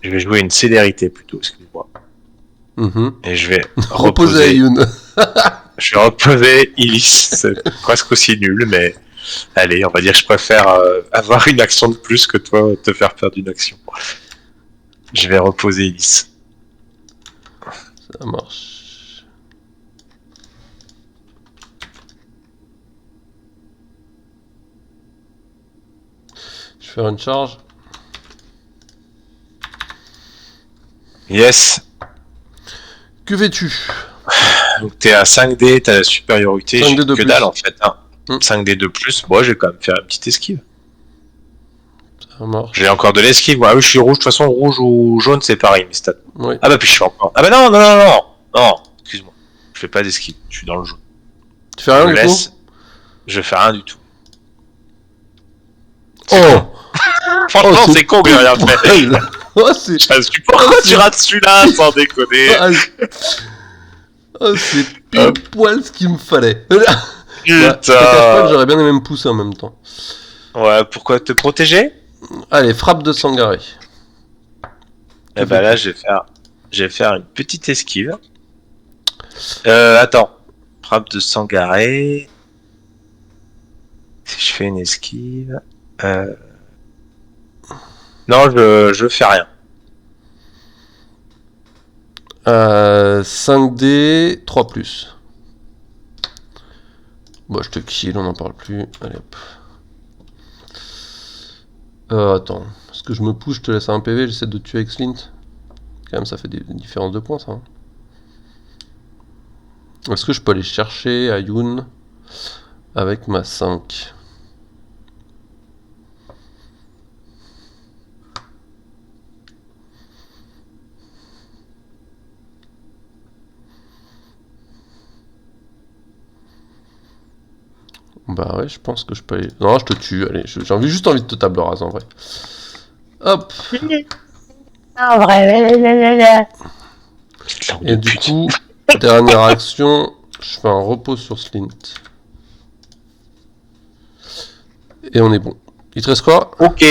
Je vais jouer une célérité plutôt, excusez-moi. Et je vais Reposer Ayoun. Je vais reposer Illis. C'est presque aussi nul, mais allez, on va dire que je préfère avoir une action de plus que toi te faire perdre une action. Je vais reposer Illis. Ça marche. Je vais faire une charge. Yes. Que fais-tu? Donc t'es à 5D, t'as la supériorité. 5D J'ai de que plus. dalle en fait. Hein. 5D de plus. Bon, je vais quand même faire une petite esquive. Ça marche. J'ai encore de l'esquive. Ah oui, je suis rouge. De toute façon, rouge ou jaune, c'est pareil, mes stats. Oui. Ah bah, puis je suis encore. Ah bah non. Excuse-moi. Je fais pas d'esquive. Je suis dans le jaune. Tu fais rien du laisse. tout? Je fais rien du tout. Oh. Franchement, c'est con que j'ai rien fait. Oh, c'est... Pourquoi tu rates celui-là sans déconner? Oh, c'est pile poil ce qu'il me fallait. Putain. Je te cache pas que j'aurais bien aimé me pousser en même temps. Ouais, pourquoi te protéger? Allez, frappe de Sangaré. Et bah là, je vais faire une petite esquive. Attends. Frappe de Sangaré. Si je fais une esquive... Non, je fais rien. 5D, 3+. Bon, je te kill, on n'en parle plus. Allez hop. Attends. Est-ce que je me pousse, je te laisse un PV, j'essaie de te tuer avec Slint. Quand même, ça fait des différences de points, ça. Hein. Est-ce que je peux aller chercher Ayun avec ma 5? Bah ouais, je pense que je peux aller... Non, je te tue, allez, j'ai juste envie de te table rase en vrai. Hop. En vrai. Et du coup, dernière action, je fais un repos sur Slint. Et on est bon. Il te reste quoi? Ok,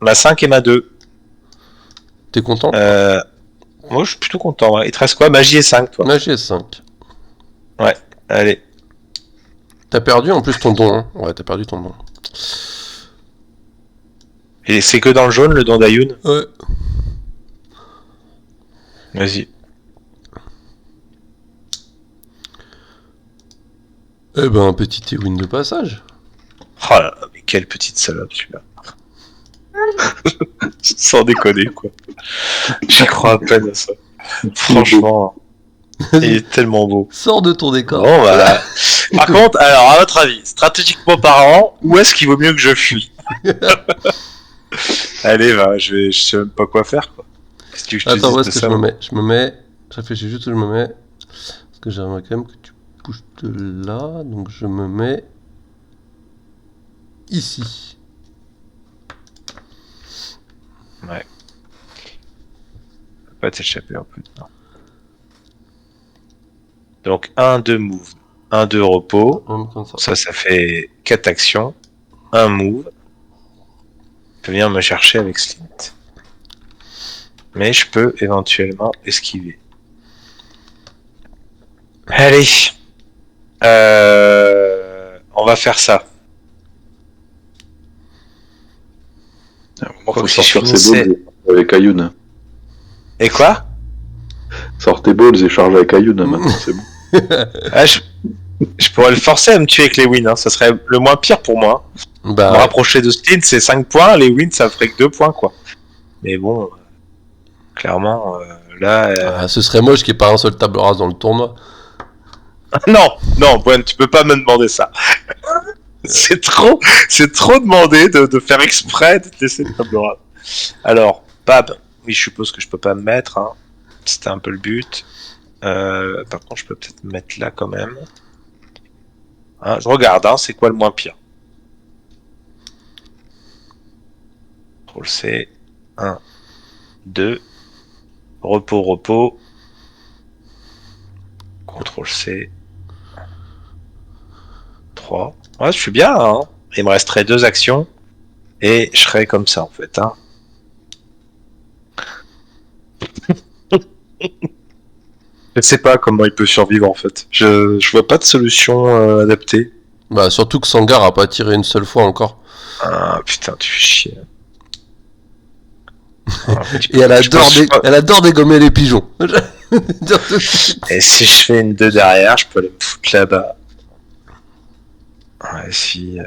ma 5 et ma 2. T'es content? Moi, je suis plutôt content. Ouais. Il te reste quoi? Magie et 5, toi? Magie est 5. Ouais, allez. T'as perdu en plus ton don. Hein. Ouais, t'as perdu ton don. Et c'est que dans le jaune, le don d'Ayun? Ouais. Vas-y. Eh ben, un petit Ewin de passage. Oh là là, mais quelle petite salope, celui-là. Sans déconner, quoi. J'y crois à peine à ça. Franchement, il est tellement beau. Sors de ton décor. Bon, voilà. Par contre, alors, à votre avis, stratégiquement parlant, où est-ce qu'il vaut mieux que je fuis? Allez, va, je sais même pas quoi faire, quoi. Qu'est-ce que je te Attends, dis où de est-ce que ça, je me moi mets? Je me mets... Je réfléchis juste où je me mets. Parce que j'aimerais quand même que tu bouges de là. Donc je me mets... ici. Ouais. Tu peux pas t'échapper un peu, non. Donc, 1-2 move, 1-2 repos. Comme ça. Ça fait 4 actions. Un move. Il peut venir me chercher avec Slint. Mais je peux éventuellement esquiver. Allez. On va faire ça. Moi, faut que si je sortir ses finissais- balls avec Ayun. Et quoi? Sors tes balls et charge avec Ayun, maintenant, c'est bon. Ah, je pourrais le forcer à me tuer avec les wins. Hein. Ça serait le moins pire pour moi. Bah, Me rapprocher de Slint, c'est 5 points. Les wins, ça ferait que 2 points, quoi. Mais bon, clairement, là... ah, ce serait moche qu'il n'y ait pas un seul table rase dans le tournoi. Non, Gwen, tu peux pas me demander ça. c'est trop demandé de faire exprès de te laisser le table rase. Alors, Pab, oui, je suppose que je peux pas me mettre. Hein. C'était un peu le but. Par contre, je peux peut-être me mettre là quand même. Hein, je regarde, hein, c'est quoi le moins pire. Contrôle C. 1, 2. Repos. Contrôle C. 3. Ouais, je suis bien, hein. Il me resterait 2 actions. Et je serais comme ça, en fait, hein. Je sais pas comment il peut survivre, en fait. Je vois pas de solution adaptée. Bah, surtout que Sangar a pas tiré une seule fois encore. Ah, putain, tu fais chier. Et elle adore dégommer les pigeons. Et si je fais une 2 derrière, je peux aller me foutre là-bas. Ouais, si...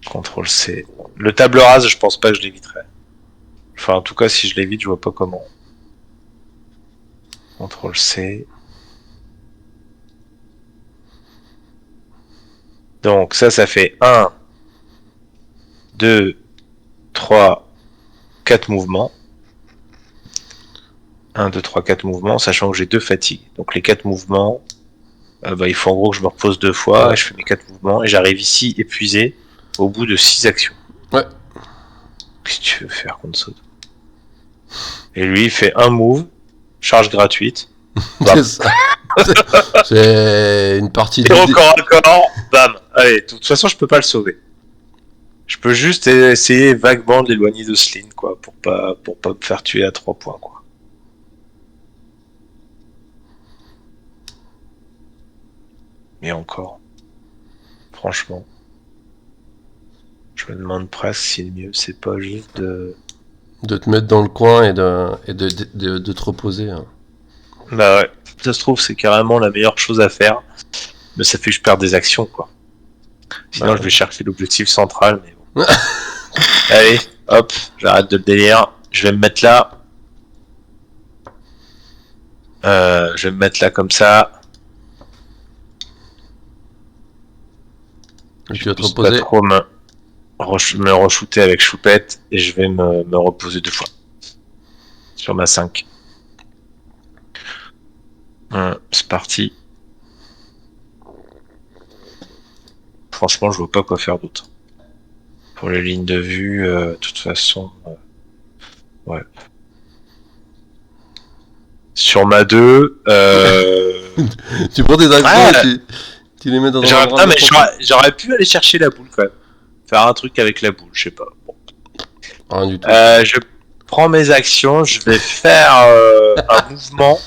Contrôle C. Le table rase, je pense pas que je l'éviterai. Enfin, en tout cas, si je l'évite, je vois pas comment. CTRL-C. Donc ça fait 1, 2, 3, 4 mouvements. 1, 2, 3, 4 mouvements, sachant que j'ai 2 fatigues. Donc les 4 mouvements, il faut en gros que je me repose 2 fois, et je fais mes 4 mouvements, et j'arrive ici épuisé au bout de 6 actions. Ouais. Qu'est-ce que tu veux faire contre ça? Et lui, il fait un move, charge gratuite. C'est ça. C'est une partie Et de... encore, bam. Allez, de toute façon, je peux pas le sauver. Je peux juste essayer vaguement de l'éloigner de Slin, quoi, pour pas me faire tuer à 3 points, quoi. Mais encore, franchement, je me demande presque si le mieux, c'est pas juste de te mettre dans le coin et de te reposer. Hein. Bah ouais, ça se trouve, c'est carrément la meilleure chose à faire. Mais ça fait que je perds des actions, quoi. Sinon, Bah, je vais chercher l'objectif central, mais bon. Allez, hop, j'arrête de le délire. Je vais me mettre là. Je vais me mettre là comme ça. Et tu vas te Je vais reposer. pas trop me re-shooter avec choupette et je vais me reposer 2 fois. Sur ma 5. C'est parti. Franchement, je vois pas quoi faire d'autre. Pour les lignes de vue, de toute façon, ouais. Sur ma 2, Tu prends tes actions et tu les mets dans un endroit. mais j'aurais pu aller chercher la boule quand même. Faire un truc avec la boule, je sais pas. Bon. Rien du tout. Je prends mes actions, je vais faire un mouvement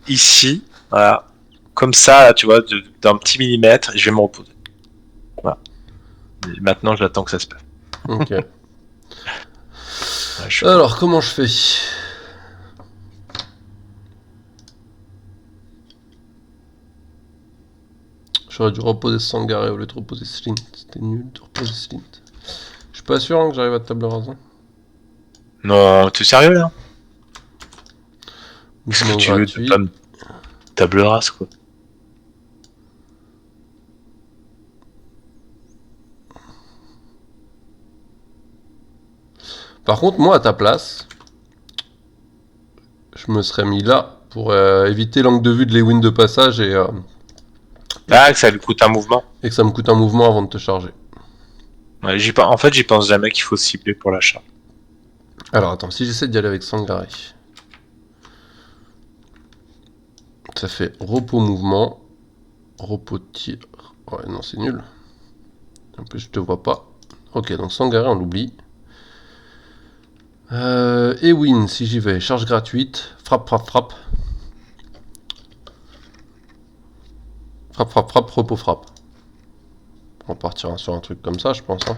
ici, voilà, comme ça, là, tu vois, d'un petit millimètre, et je vais me reposer. Voilà. Et maintenant, j'attends que ça se passe. Ok. Ouais, Alors, comment je fais? J'aurais dû reposer Sangaré au lieu de reposer Slint. C'était nul de reposer Slint. Je suis pas sûr hein, que j'arrive à table rase. Hein. Non, t'es sérieux là? Qu'est-ce Mouvement que tu veux gratuit. de pas me table rase, quoi? Par contre, moi, à ta place, je me serais mis là pour éviter l'angle de vue de Lewin de passage et Ah, que ça lui coûte un mouvement. que ça me coûte un mouvement avant de te charger. Ouais, en fait, j'y pense jamais qu'il faut cibler pour l'achat. Alors, attends, si j'essaie d'y aller avec Sangaré, ça fait repos mouvement, repos tir. Ouais, non, c'est nul. En plus, je te vois pas. Ok, donc Sangaré, on l'oublie. Et win, si j'y vais, charge gratuite, frappe, frappe, frappe. Frappe, frappe, frappe, repos, frappe. On partira sur un truc comme ça, je pense. Hein.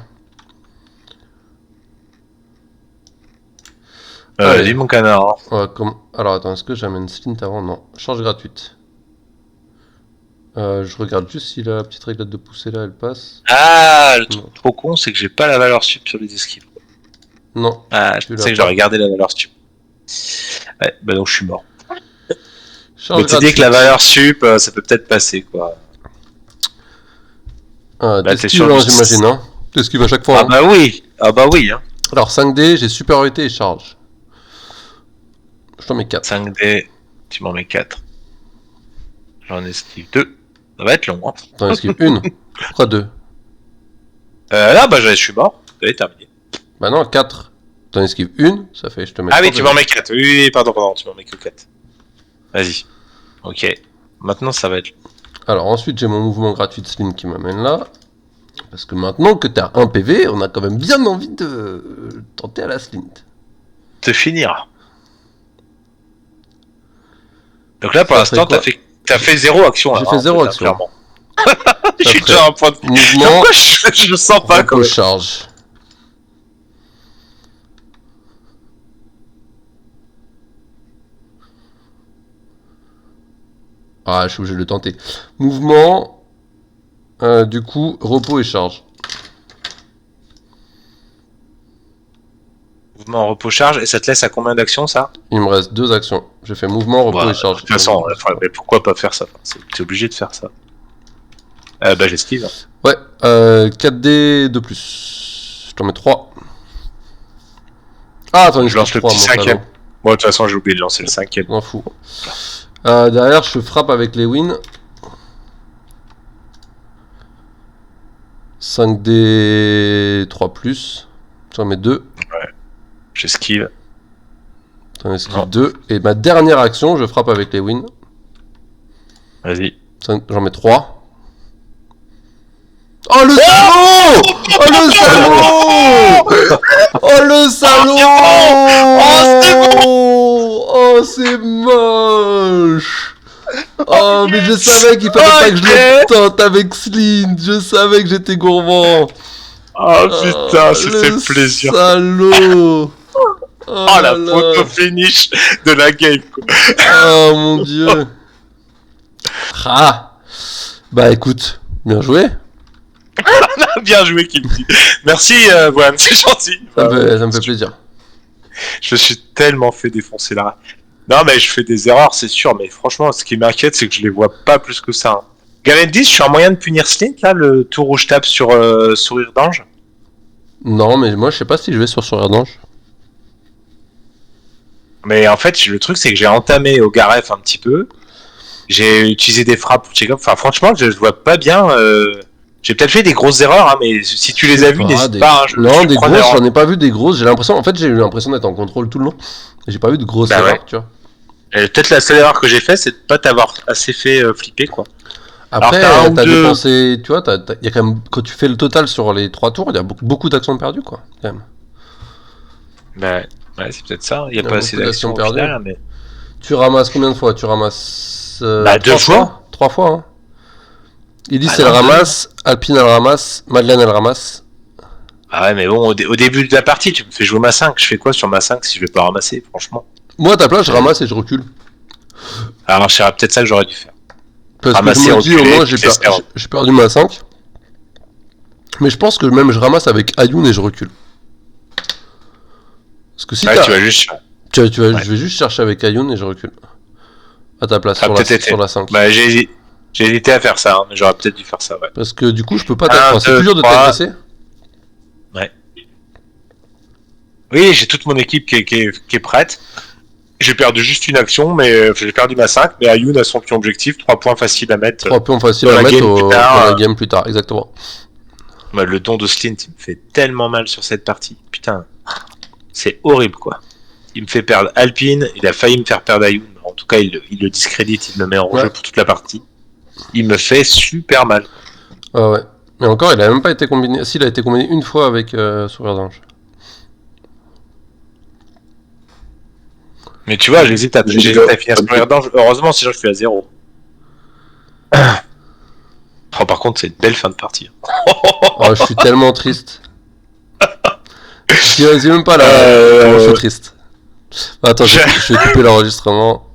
Vas-y, mon canard. Ouais, alors, attends, est-ce que j'amène Slint avant? Non. Charge gratuite. Je regarde juste si la petite réglette de poussée là, elle passe. Ah, le truc trop con, c'est que j'ai pas la valeur sup sur les esquives. Non. Ah, je pensais que j'aurais gardé la valeur sup. Ouais, bah donc je suis mort. Mais tu dis que la valeur sup, ça peut peut-être passer, quoi. T'esquives, hein, j'imagine, hein. T'esquives à chaque fois. Ah bah oui, hein. Alors 5D, j'ai supériorité et charge. Je t'en mets 4. 5D, tu m'en mets 4. J'en esquive 2. Ça va être long, hein. T'en esquives une. Pourquoi 2? Là, bah je suis mort. Allez, terminé. Bah non, 4. T'en esquives une, ça fait je te mets. Ah oui, tu m'en mets 4. Oui, pardon, tu m'en mets que 4. Vas-y. Ok. Maintenant, ça va être... Alors ensuite, j'ai mon mouvement gratuit de Slim qui m'amène là. Parce que maintenant que t'as 1 PV, on a quand même bien envie de tenter à la Slint. Te finir. Donc là, pour l'instant, t'as fait 0 action. J'ai fait 0 action. Clairement. Je suis déjà à un point de... Mouvement. Pourquoi je le sens pas comme... charge. Ah, je suis obligé de le tenter. Mouvement. Du coup, repos et charge. Mouvement, repos, charge. Et ça te laisse à combien d'actions, ça? Il me reste 2 actions. J'ai fait mouvement, repos et charge. De toute façon, mais pourquoi pas faire ça? T'es obligé de faire ça. Bah, j'esquive. Ouais, 4D de plus. Je t'en mets 3. Ah, attends, Je lance le petit 5ème. Bon, de toute façon, j'ai oublié de lancer le 5ème. M'en fous. Derrière, je frappe avec les wins. 5D 3 plus. J'en mets 2. Ouais. J'esquive. J'en esquive 2. Et ma dernière action, je frappe avec les wins. Vas-y. J'en mets 3. Oh le salaud! Oh le salaud! Oh le salaud! Oh c'est moche! Oh mais je savais qu'il fallait pas que je le tente avec Slint. Je savais que j'étais gourmand. Oh putain, c'était plaisir. Salaud! Oh la photo finish de la game, quoi. Oh mon dieu! Ah! Bah écoute, bien joué. Bien joué, Kilty. Merci, Bohan, c'est gentil. Ça me fait plaisir. Je me suis tellement fait défoncer là. Non, mais je fais des erreurs, c'est sûr, mais franchement, ce qui m'inquiète, c'est que je les vois pas plus que ça. Hein. Garendis, je suis un moyen de punir Slint, là, le tour où je tape sur Sourire d'Ange? Non, mais moi, je sais pas si je vais sur Sourire d'Ange. Mais en fait, le truc, c'est que j'ai entamé au Garef un petit peu. J'ai utilisé des frappes pour check-up. Enfin, franchement, je vois pas bien. J'ai peut-être fait des grosses erreurs, hein, mais si tu les as vues, n'hésite pas. Hein, non, des grosses, j'en ai pas vu des grosses. J'ai l'impression, en fait, j'ai eu l'impression d'être en contrôle tout le long. J'ai pas vu de grosses erreurs, ouais. tu vois. Peut-être la seule erreur que j'ai fait, c'est de pas t'avoir assez fait flipper, quoi. Après, t'as dépensé, tu vois, y a quand même, quand tu fais le total sur les 3 tours, il y a beaucoup d'actions perdues, quoi, quand même. Ouais, c'est peut-être ça. Il y a pas assez d'actions perdues. Final, mais... Tu ramasses combien de fois? Tu ramasses 2 fois. 3 fois, hein. Elise, elle ramasse, Alpine, elle ramasse, Madeleine, elle ramasse. Ah ouais, mais bon, au début de la partie, tu me fais jouer ma 5. Je fais quoi sur ma 5 si je vais pas ramasser, franchement? Moi, à ta place, je ramasse et je recule. Alors, c'est peut-être ça que j'aurais dû faire. Parce que je me dis, au moins, j'ai perdu ma 5. Mais je pense que même je ramasse avec Ayun et je recule. Parce que si ouais, tu vas juste... Je vais juste chercher avec Ayun et je recule. À ta place, sur la 5. Bah, j'ai hésité à faire ça, hein, mais j'aurais peut-être dû faire ça, ouais. Parce que du coup, je peux pas t'agresser. C'est plus dur de t'agresser. Ouais. Oui, j'ai toute mon équipe qui est prête. J'ai perdu juste une action, mais j'ai perdu ma 5, mais Ayun a son pion objectif, 3 points faciles à mettre. 3 points faciles à mettre dans la game plus tard, exactement. Bah, le don de Slint, il me fait tellement mal sur cette partie. Putain, c'est horrible, quoi. Il me fait perdre Alpine, il a failli me faire perdre Ayun. En tout cas, il le discrédite, il me met en jeu pour toute la partie. Il me fait super mal. Ah ouais. Mais encore, il a même pas été combiné. Si, il a été combiné une fois avec Sourire d'Ange. Mais tu vois, j'hésite à finir Sourire d'Ange. Heureusement, sinon je suis à 0. Oh, par contre, c'est une belle fin de partie. Oh, je suis tellement triste. Je dis même pas là. Je suis triste. Attends, je vais couper l'enregistrement.